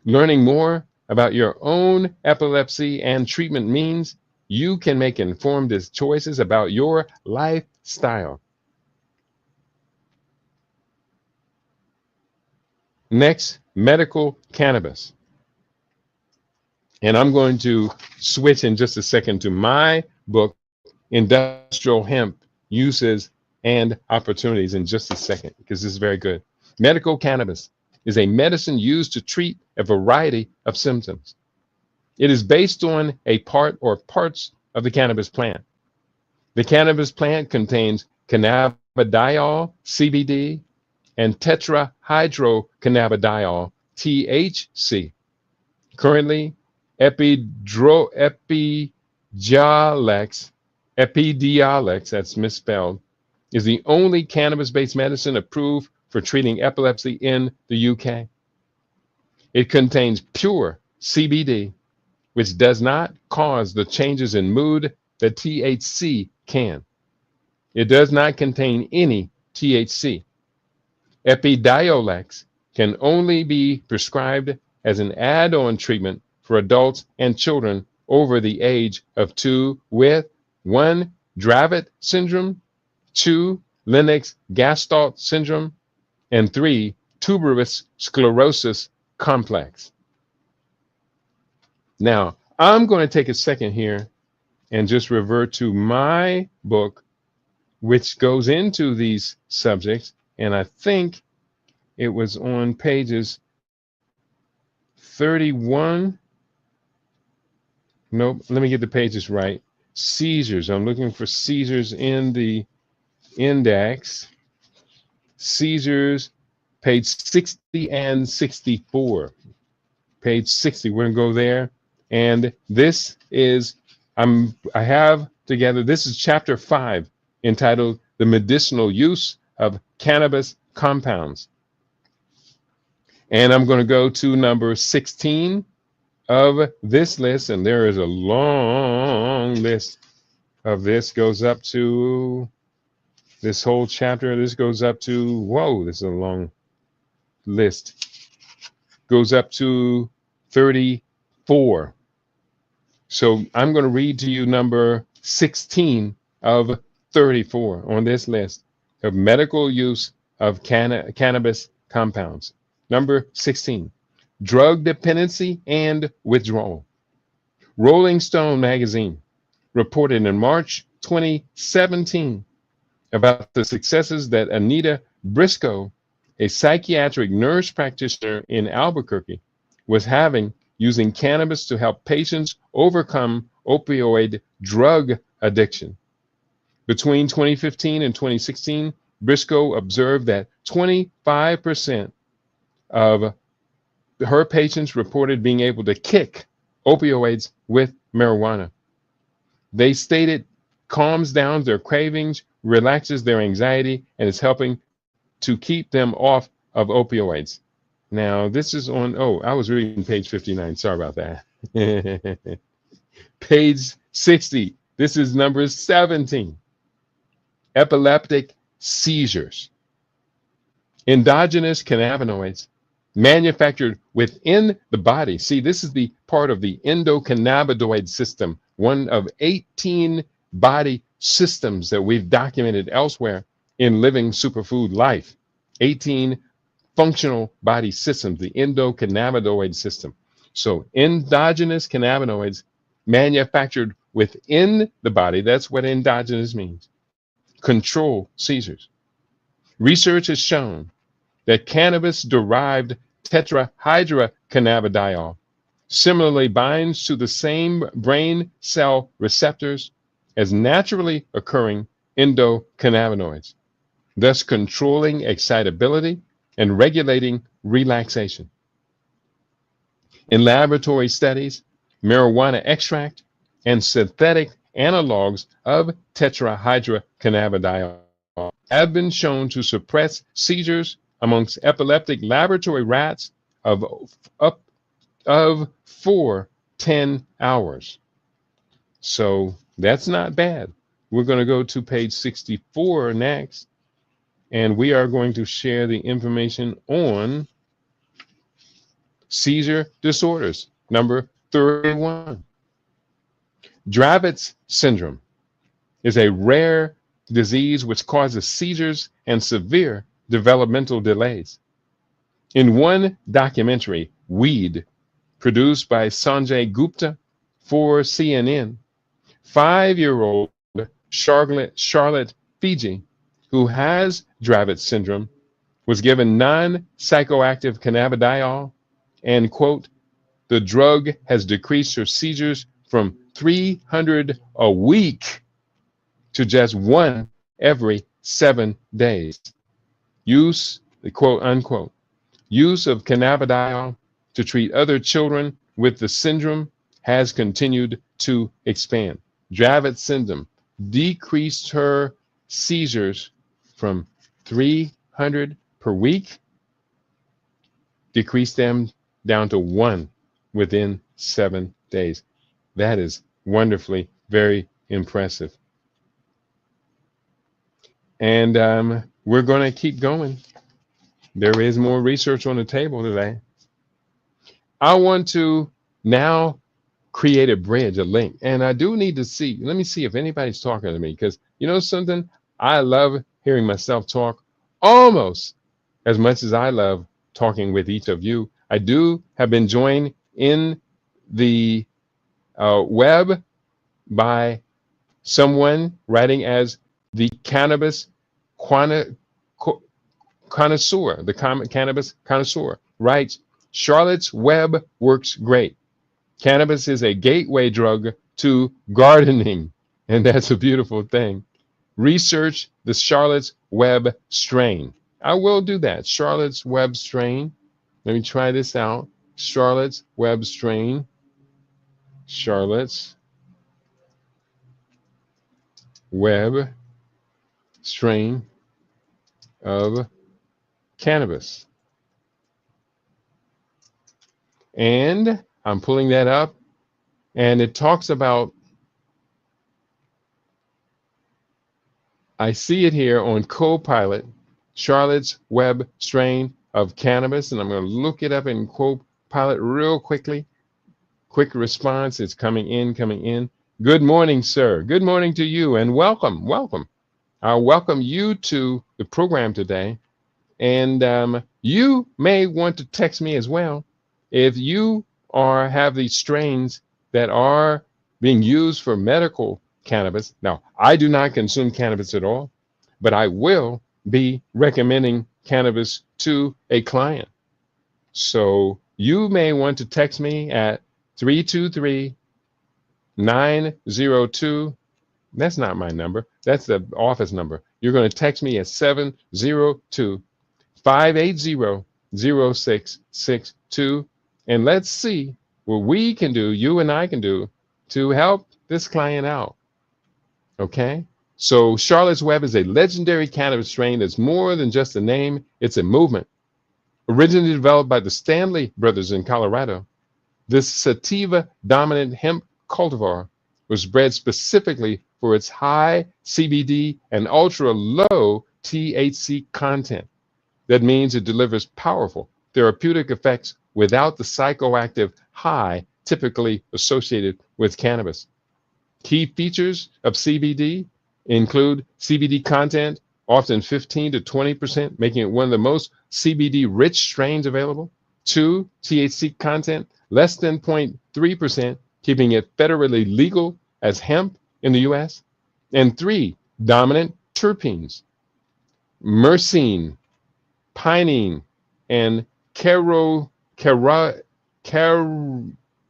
Learning more about your own epilepsy and treatment means you can make informed choices about your lifestyle. Next, medical cannabis. And I'm going to switch in just a second to my book, Industrial Hemp Uses and Opportunities, in just a second, because this is very good. Medical cannabis is a medicine used to treat a variety of symptoms. It is based on a part or parts of the cannabis plant. The cannabis plant contains cannabidiol, CBD, and tetrahydrocannabidiol, THC. Currently, Epidiolex, that's misspelled, is the only cannabis-based medicine approved for treating epilepsy in the UK. It contains pure CBD, which does not cause the changes in mood that THC can. It does not contain any THC. Epidiolex can only be prescribed as an add-on treatment for adults and children over the age of 2 with 1. Dravet syndrome, 2. Lennox-Gastaut syndrome, and 3. Tuberous sclerosis complex. Now, I'm going to take a second here and just revert to my book, which goes into these subjects, and I think it was on pages 31. Nope, let me get the pages right. Seizures. I'm looking for seizures in the index. Seizures, page 60 and 64. Page 60, we're gonna go there. And this is, I have together, this is chapter 5, entitled The Medicinal Use of Cannabis Compounds. And I'm gonna go to number 16 of this list, and there is a long list of this, goes up to this whole chapter. This goes up to, whoa, this is a long list. Goes up to 34. So I'm going to read to you number 16 of 34 on this list of medical use of cannabis compounds. Number 16, drug dependency and withdrawal. Rolling Stone magazine reported in March 2017 about the successes that Anita Briscoe, a psychiatric nurse practitioner in Albuquerque, was having using cannabis to help patients overcome opioid drug addiction. Between 2015 and 2016, Briscoe observed that 25% of her patients reported being able to kick opioids with marijuana. They stated calms down their cravings, relaxes their anxiety, and is helping to keep them off of opioids. Now, this is on, oh, I was reading page 59. Sorry about that. Page 60. This is number 17. Epileptic seizures. Endogenous cannabinoids manufactured within the body. See, this is the part of the endocannabinoid system, one of 18 body systems that we've documented elsewhere in living superfood life. 18 functional body systems, the endocannabinoid system. So endogenous cannabinoids manufactured within the body, that's what endogenous means, control seizures. Research has shown that cannabis-derived tetrahydrocannabidiol similarly binds to the same brain cell receptors as naturally occurring endocannabinoids, thus controlling excitability and regulating relaxation. In laboratory studies, marijuana extract and synthetic analogs of tetrahydrocannabidiol have been shown to suppress seizures amongst epileptic laboratory rats of for 10 hours. So that's not bad. We're going to go to page 64 next, and we are going to share the information on seizure disorders. Number 31. Dravet's syndrome is a rare disease which causes seizures and severe developmental delays. In one documentary, Weed, produced by Sanjay Gupta for CNN, 5-year-old Charlotte Fiji, who has Dravet's syndrome, was given non-psychoactive cannabidiol, and, quote, the drug has decreased her seizures from 300 a week to just one every 7 days. Use, the quote unquote, use of cannabidiol to treat other children with the syndrome has continued to expand. Dravet's syndrome decreased her seizures from 300 per week, decreased them down to one within 7 days. That is wonderfully very impressive. And we're going to keep going. There is more research on the table today. I want to now create a bridge, a link. And I do need to see, let me see if anybody's talking to me, because you know something? I love hearing myself talk almost as much as I love talking with each of you. I have been joined in the web by someone writing as the cannabis connoisseur, the cannabis connoisseur, writes, Charlotte's Web works great. Cannabis is a gateway drug to gardening, and that's a beautiful thing. Research the Charlotte's Web strain. I will do that. Charlotte's Web strain. Let me try this out. Charlotte's Web strain. Charlotte's Web strain of cannabis. And I'm pulling that up, and it talks about, I see it here on Copilot, Charlotte's Web strain of cannabis, and I'm going to look it up in Copilot real quickly. Quick response, it's coming in. Good morning, sir. Good morning to you, and welcome. I welcome you to the program today, and you may want to text me as well if you have these strains that are being used for medical cannabis. Now, I do not consume cannabis at all, but I will be recommending cannabis to a client. So you may want to text me at 323-902. That's not my number. That's the office number. You're going to text me at 702-580-0662. And let's see what we can do, you and I can do, to help this client out. Okay? So Charlotte's Web is a legendary cannabis strain that's more than just a name, it's a movement. Originally developed by the Stanley brothers in Colorado, this sativa-dominant hemp cultivar was bred specifically for its high CBD and ultra-low THC content. That means it delivers powerful therapeutic effects without the psychoactive high typically associated with cannabis. Key features of CBD include CBD content, often 15 to 20%, making it one of the most CBD-rich strains available. 2, THC content, less than 0.3%, keeping it federally legal as hemp in the US. And 3, dominant terpenes, myrcene, pinene, and caro, car,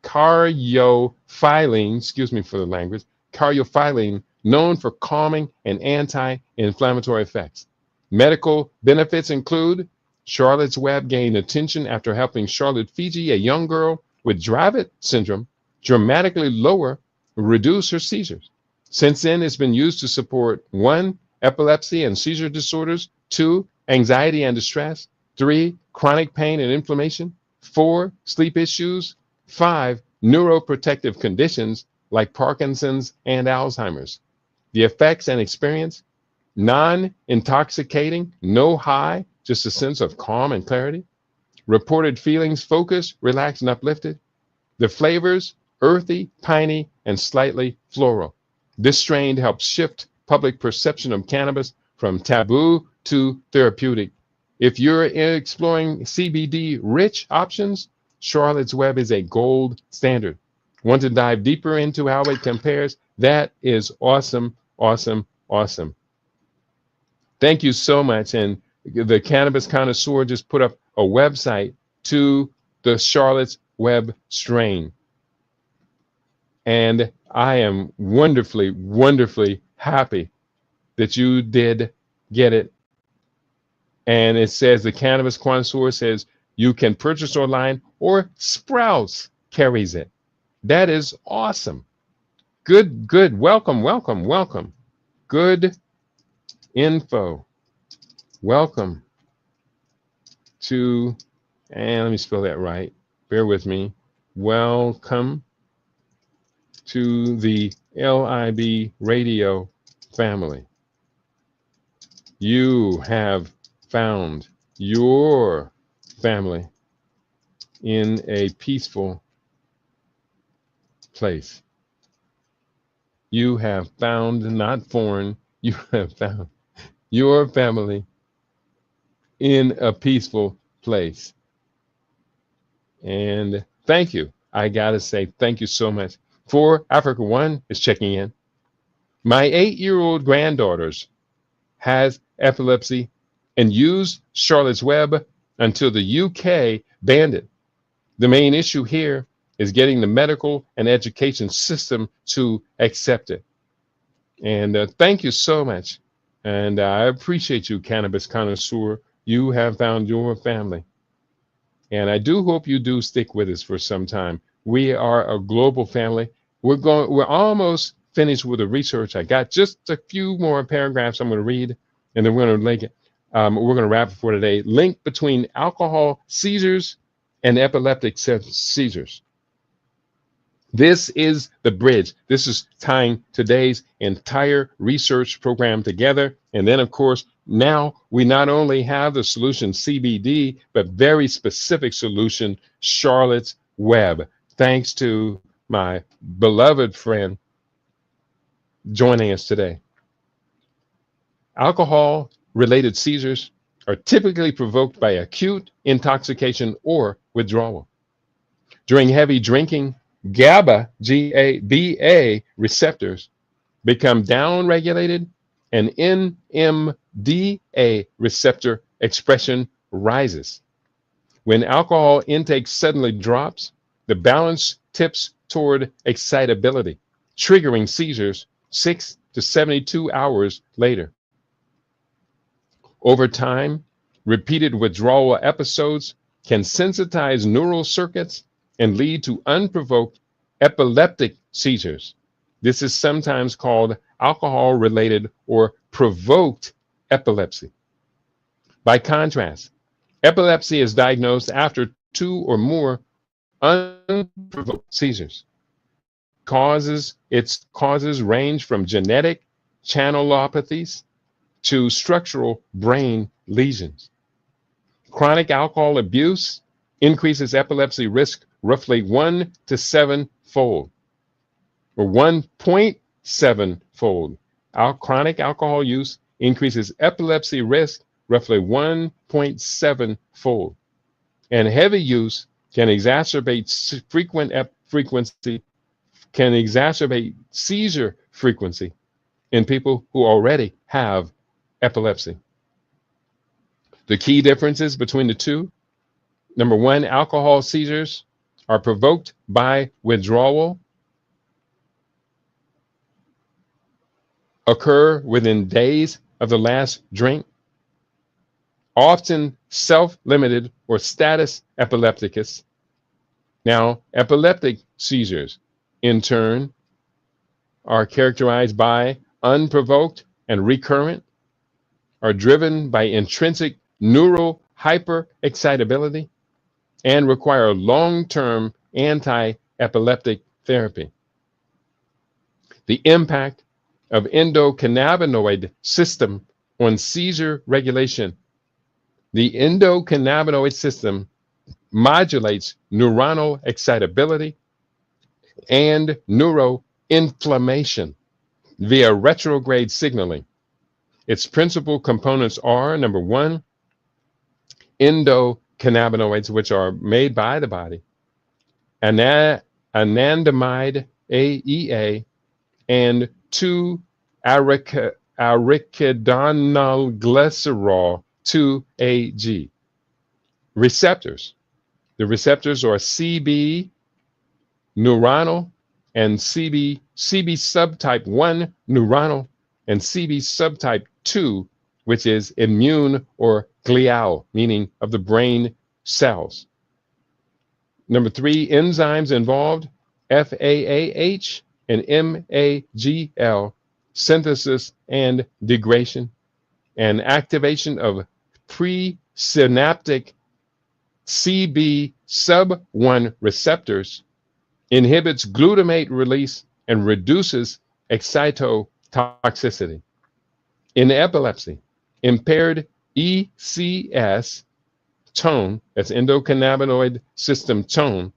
caryophyllene, excuse me for the language, caryophyllene, known for calming and anti-inflammatory effects. Medical benefits include Charlotte's Web gained attention after helping Charlotte Fiji, a young girl with Dravet syndrome, dramatically reduce her seizures. Since then, it's been used to support 1, epilepsy and seizure disorders, 2, anxiety and distress, 3, chronic pain and inflammation, 4, sleep issues, 5, neuroprotective conditions like Parkinson's and Alzheimer's. The effects and experience: non-intoxicating, no high, just a sense of calm and clarity. Reported feelings: focused, relaxed, and uplifted. The flavors: earthy, piney, and slightly floral. This strain helps shift public perception of cannabis from taboo to therapeutic. If you're exploring CBD-rich options, Charlotte's Web is a gold standard. Want to dive deeper into how it compares? That is awesome, awesome, awesome. Thank you so much. And the Cannabis Connoisseur just put up a website to the Charlotte's Web strain. And I am wonderfully, wonderfully happy that you did get it. And it says, the Cannabis Connoisseur says you can purchase online, or Sprouts carries it. That is awesome. Good, good. Welcome, welcome, welcome. Good info. Welcome to, and let me spell that right. Bear with me. Welcome to the LIB radio family. You have found your family in a peaceful place. You have found, not foreign, you have found your family in a peaceful place. And thank you. I gotta say thank you so much. For Africa One is checking in. My 8-year-old granddaughters has epilepsy and used Charlotte's Web until the UK banned it. The main issue here is getting the medical and education system to accept it. And thank you so much. And I appreciate you, Cannabis Connoisseur. You have found your family. And I do hope you do stick with us for some time. We are a global family. We're almost finished with the research. I got just a few more paragraphs I'm going to read, and then we're going to link it. We're going to wrap it for today. Link between alcohol seizures and epileptic seizures. This is the bridge. This is tying today's entire research program together. And then, of course, now we not only have the solution CBD, but very specific solution, Charlotte's Web. Thanks to my beloved friend joining us today. Alcohol-related seizures are typically provoked by acute intoxication or withdrawal. During heavy drinking, GABA, G-A-B-A receptors become downregulated, and NMDA receptor expression rises. When alcohol intake suddenly drops, the balance tips toward excitability, triggering seizures 6 to 72 hours later. Over time, repeated withdrawal episodes can sensitize neural circuits and lead to unprovoked epileptic seizures. This is sometimes called alcohol-related or provoked epilepsy. By contrast, epilepsy is diagnosed after 2 or more unprovoked seizures. Its causes range from genetic channelopathies to structural brain lesions. Chronic alcohol abuse increases epilepsy risk roughly 1 to 7-fold, or 1.7-fold. Chronic alcohol use increases epilepsy risk roughly 1.7-fold. And heavy use can exacerbate seizure frequency in people who already have epilepsy. The key differences between the two: number one, alcohol seizures are provoked by withdrawal, occur within days of the last drink, often self-limited or status epilepticus. Now, epileptic seizures, in turn, are characterized by unprovoked and recurrent, are driven by intrinsic neural hyperexcitability, and require long-term anti-epileptic therapy. The impact of endocannabinoid system on seizure regulation. The endocannabinoid system modulates neuronal excitability and neuroinflammation via retrograde signaling. Its principal components are, number one, endocannabinoids, which are made by the body, anandamide, AEA, and 2-arachidonylglycerol, 2-AG. Receptors. The receptors are CB neuronal and CB subtype 1 neuronal and CB subtype 2, which is immune or glial, meaning of the brain cells. Number three, enzymes involved: FAAH and MAGL, synthesis and degradation, and activation of presynaptic CB sub 1 receptors, inhibits glutamate release, and reduces excitotoxicity. In epilepsy, impaired ECS tone, that's endocannabinoid system tone,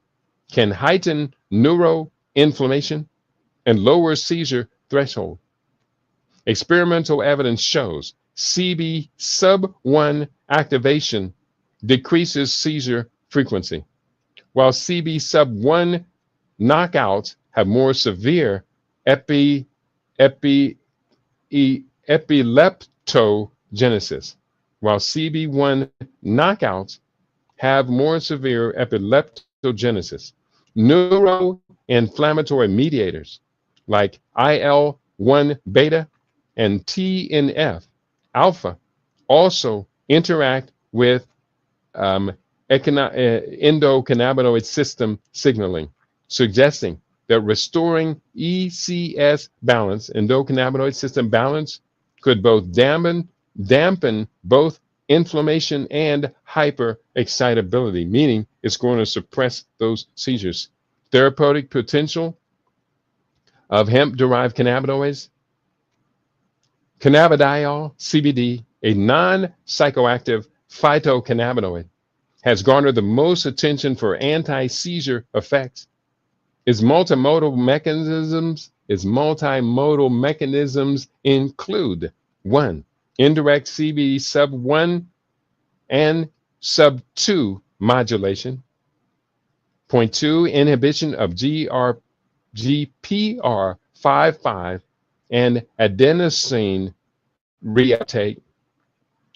can heighten neuroinflammation and lower seizure threshold. Experimental evidence shows CB sub 1 activation decreases seizure frequency, while CB sub 1 knockouts have more severe epileptogenesis, while CB1 knockouts have more severe epileptogenesis. Neuroinflammatory mediators like IL-1 beta and TNF alpha also interact with endocannabinoid system signaling, suggesting that restoring ECS balance, endocannabinoid system balance, could both dampen both inflammation and hyperexcitability, meaning it's going to suppress those seizures. Therapeutic potential of hemp-derived cannabinoids. Cannabidiol, CBD, a non-psychoactive phytocannabinoid, has garnered the most attention for anti-seizure effects. Its multimodal mechanisms include: 1, indirect CB sub 1 and sub 2 modulation. Point 2, inhibition of GPR55 and adenosine reuptake.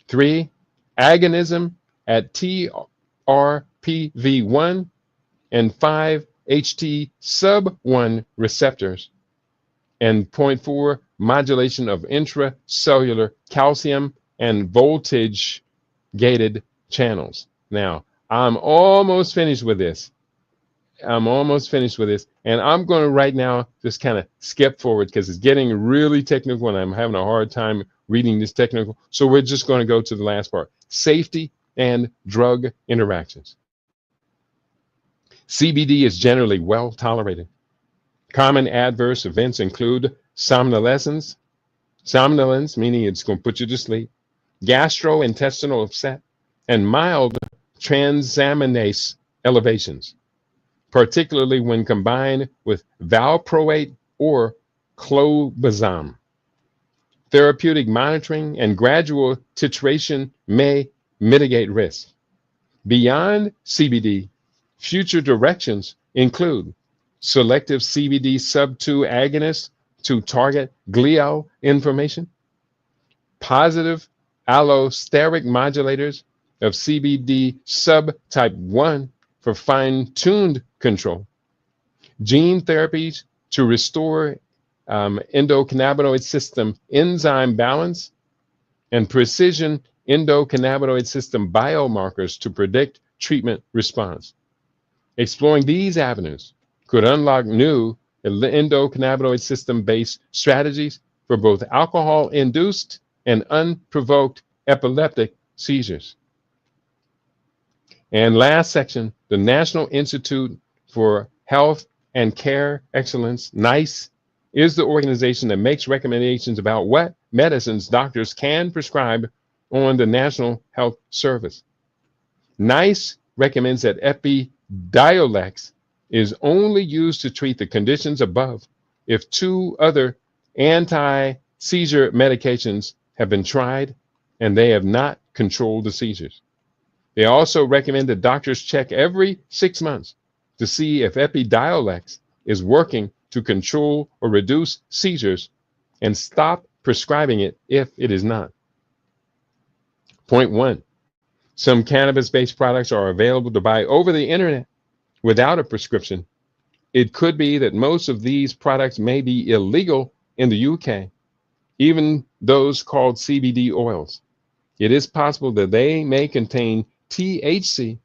3, agonism at TRPV1 and 5-HT sub 1 receptors. And point 4, modulation of intracellular calcium and voltage gated channels. Now, I'm almost finished with this. And I'm going to right now just kind of skip forward because it's getting really technical and I'm having a hard time reading this technical. So we're just going to go to the last part: safety and drug interactions. CBD is generally well tolerated. Common adverse events include somnolence, meaning it's going to put you to sleep, gastrointestinal upset, and mild transaminase elevations, particularly when combined with valproate or clobazam. Therapeutic monitoring and gradual titration may mitigate risk. Beyond CBD, future directions include selective CBD sub-2 agonists to target glial inflammation, positive allosteric modulators of CBD subtype 1 for fine-tuned control, gene therapies to restore endocannabinoid system enzyme balance, and precision endocannabinoid system biomarkers to predict treatment response. Exploring these avenues could unlock new endocannabinoid system-based strategies for both alcohol-induced and unprovoked epileptic seizures. And last section, the National Institute for Health and Care Excellence, NICE, is the organization that makes recommendations about what medicines doctors can prescribe on the National Health Service. NICE recommends that Epidiolex is only used to treat the conditions above if 2 other anti-seizure medications have been tried and they have not controlled the seizures. They also recommend that doctors check every 6 months to see if Epidiolex is working to control or reduce seizures and stop prescribing it if it is not. Point 1. Some cannabis-based products are available to buy over the internet without a prescription. It could be that most of these products may be illegal in the UK, even those called CBD oils. It is possible that they may contain THC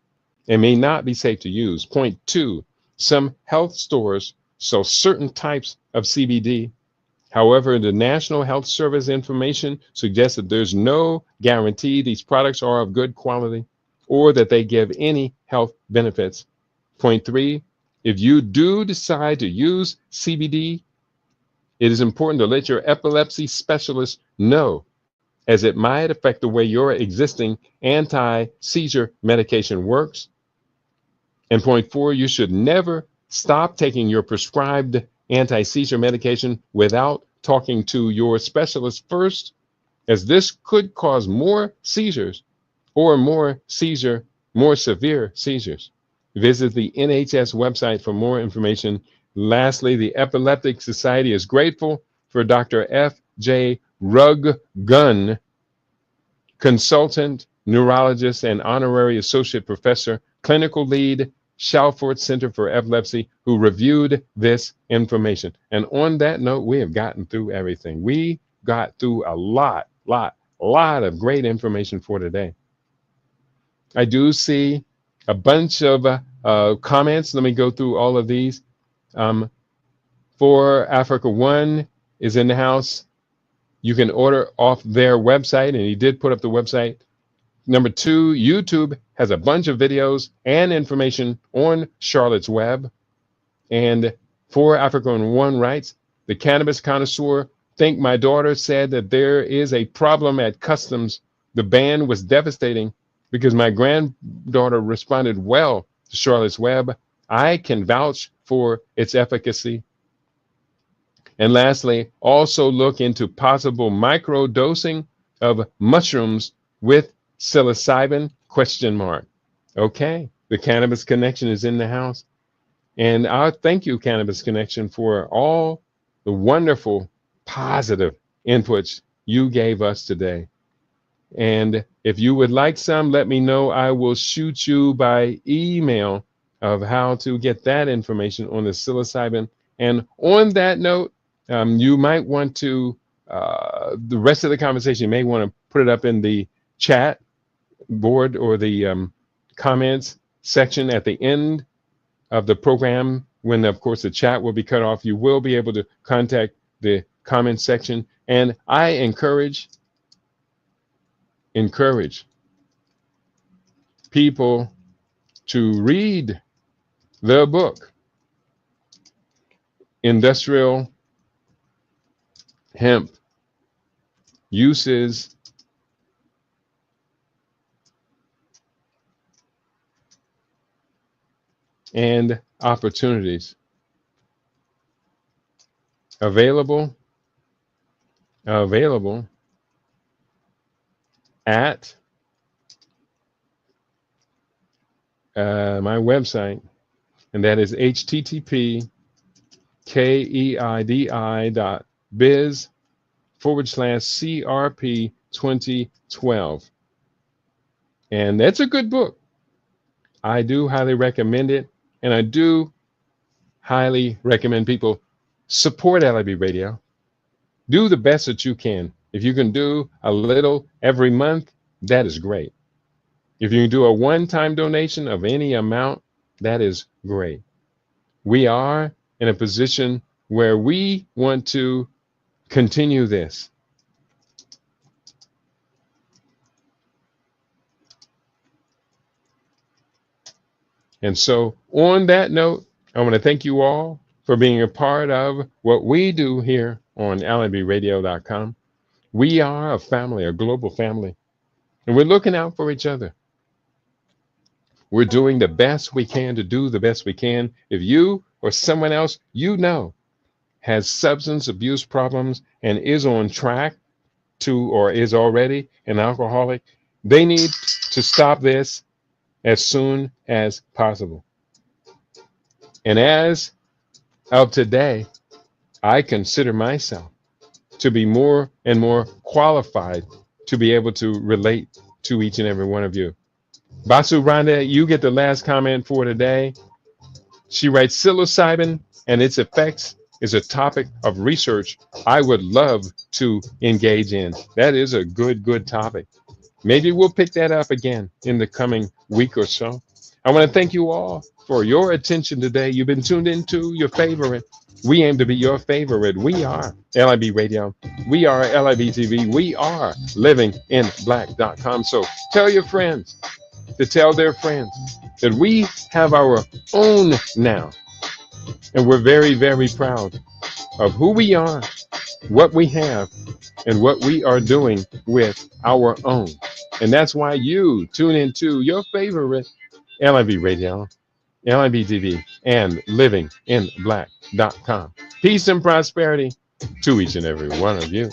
and may not be safe to use. Point 2, some health stores sell certain types of CBD. However, the National Health Service information suggests that there's no guarantee these products are of good quality or that they give any health benefits. Point 3, if you do decide to use CBD, it is important to let your epilepsy specialist know, as it might affect the way your existing anti-seizure medication works. And point 4, you should never stop taking your prescribed anti-seizure medication without talking to your specialist first, as this could cause more seizures or more severe seizures. Visit the NHS website for more information. Lastly, the Epileptic Society is grateful for Dr. F.J. Ruggun, consultant, neurologist, and honorary associate professor, clinical lead, Shalford Center for Epilepsy, who reviewed this information. And on that note, we have gotten through everything. We got through a lot of great information for today. I do see a bunch of comments. Let me go through all of these. For Africa One is in the house. You can order off their website, and he did put up the website. Number 2, YouTube has a bunch of videos and information on Charlotte's Web. And for Africa One writes, the cannabis connoisseur think my daughter said that there is a problem at customs. The ban was devastating because my granddaughter responded well to Charlotte's Web. I can vouch for its efficacy. And lastly, also look into possible microdosing of mushrooms with psilocybin, ? Okay, the Cannabis Connection is in the house. And I thank you, Cannabis Connection, for all the wonderful, positive inputs you gave us today. And if you would like some, let me know. I will shoot you by email of how to get that information on the psilocybin. And on that note, you might want to, the rest of the conversation, you may want to put it up in the chat board or the comments section at the end of the program. When, of course, the chat will be cut off, you will be able to contact the comment section. And I encourage people to read the book, Industrial Hemp Uses and Opportunities. Available at my website, and that is http://keidi.biz/CRP2012. And that's a good book. I do highly recommend it. And I do highly recommend people support LIB Radio. Do the best that you can. If you can do a little every month, that is great. If you can do a one-time donation of any amount, that is great. We are in a position where we want to continue this. And so, on that note, I want to thank you all for being a part of what we do here on libradio.com. We are a family, a global family, and we're looking out for each other. We're doing the best we can to do the best we can. If you or someone else you know has substance abuse problems and is on track to or is already an alcoholic, they need to stop this as soon as possible. And as of today, I consider myself to be more and more qualified to be able to relate to each and every one of you. Basu Randa, you get the last comment for today. She writes, psilocybin and its effects is a topic of research I would love to engage in. That is a good topic. Maybe we'll pick that up again in the coming week or so. I want to thank you all for your attention today. You've been tuned into your favorite. We aim to be your favorite. We are LIB Radio. We are LIB TV. We are livinginblack.com. So tell your friends to tell their friends that we have our own now. And we're very proud of who we are, what we have, and what we are doing with our own. And that's why you tune into your favorite LIB Radio, LIB TV, and livinginblack.com. Peace and prosperity to each and every one of you.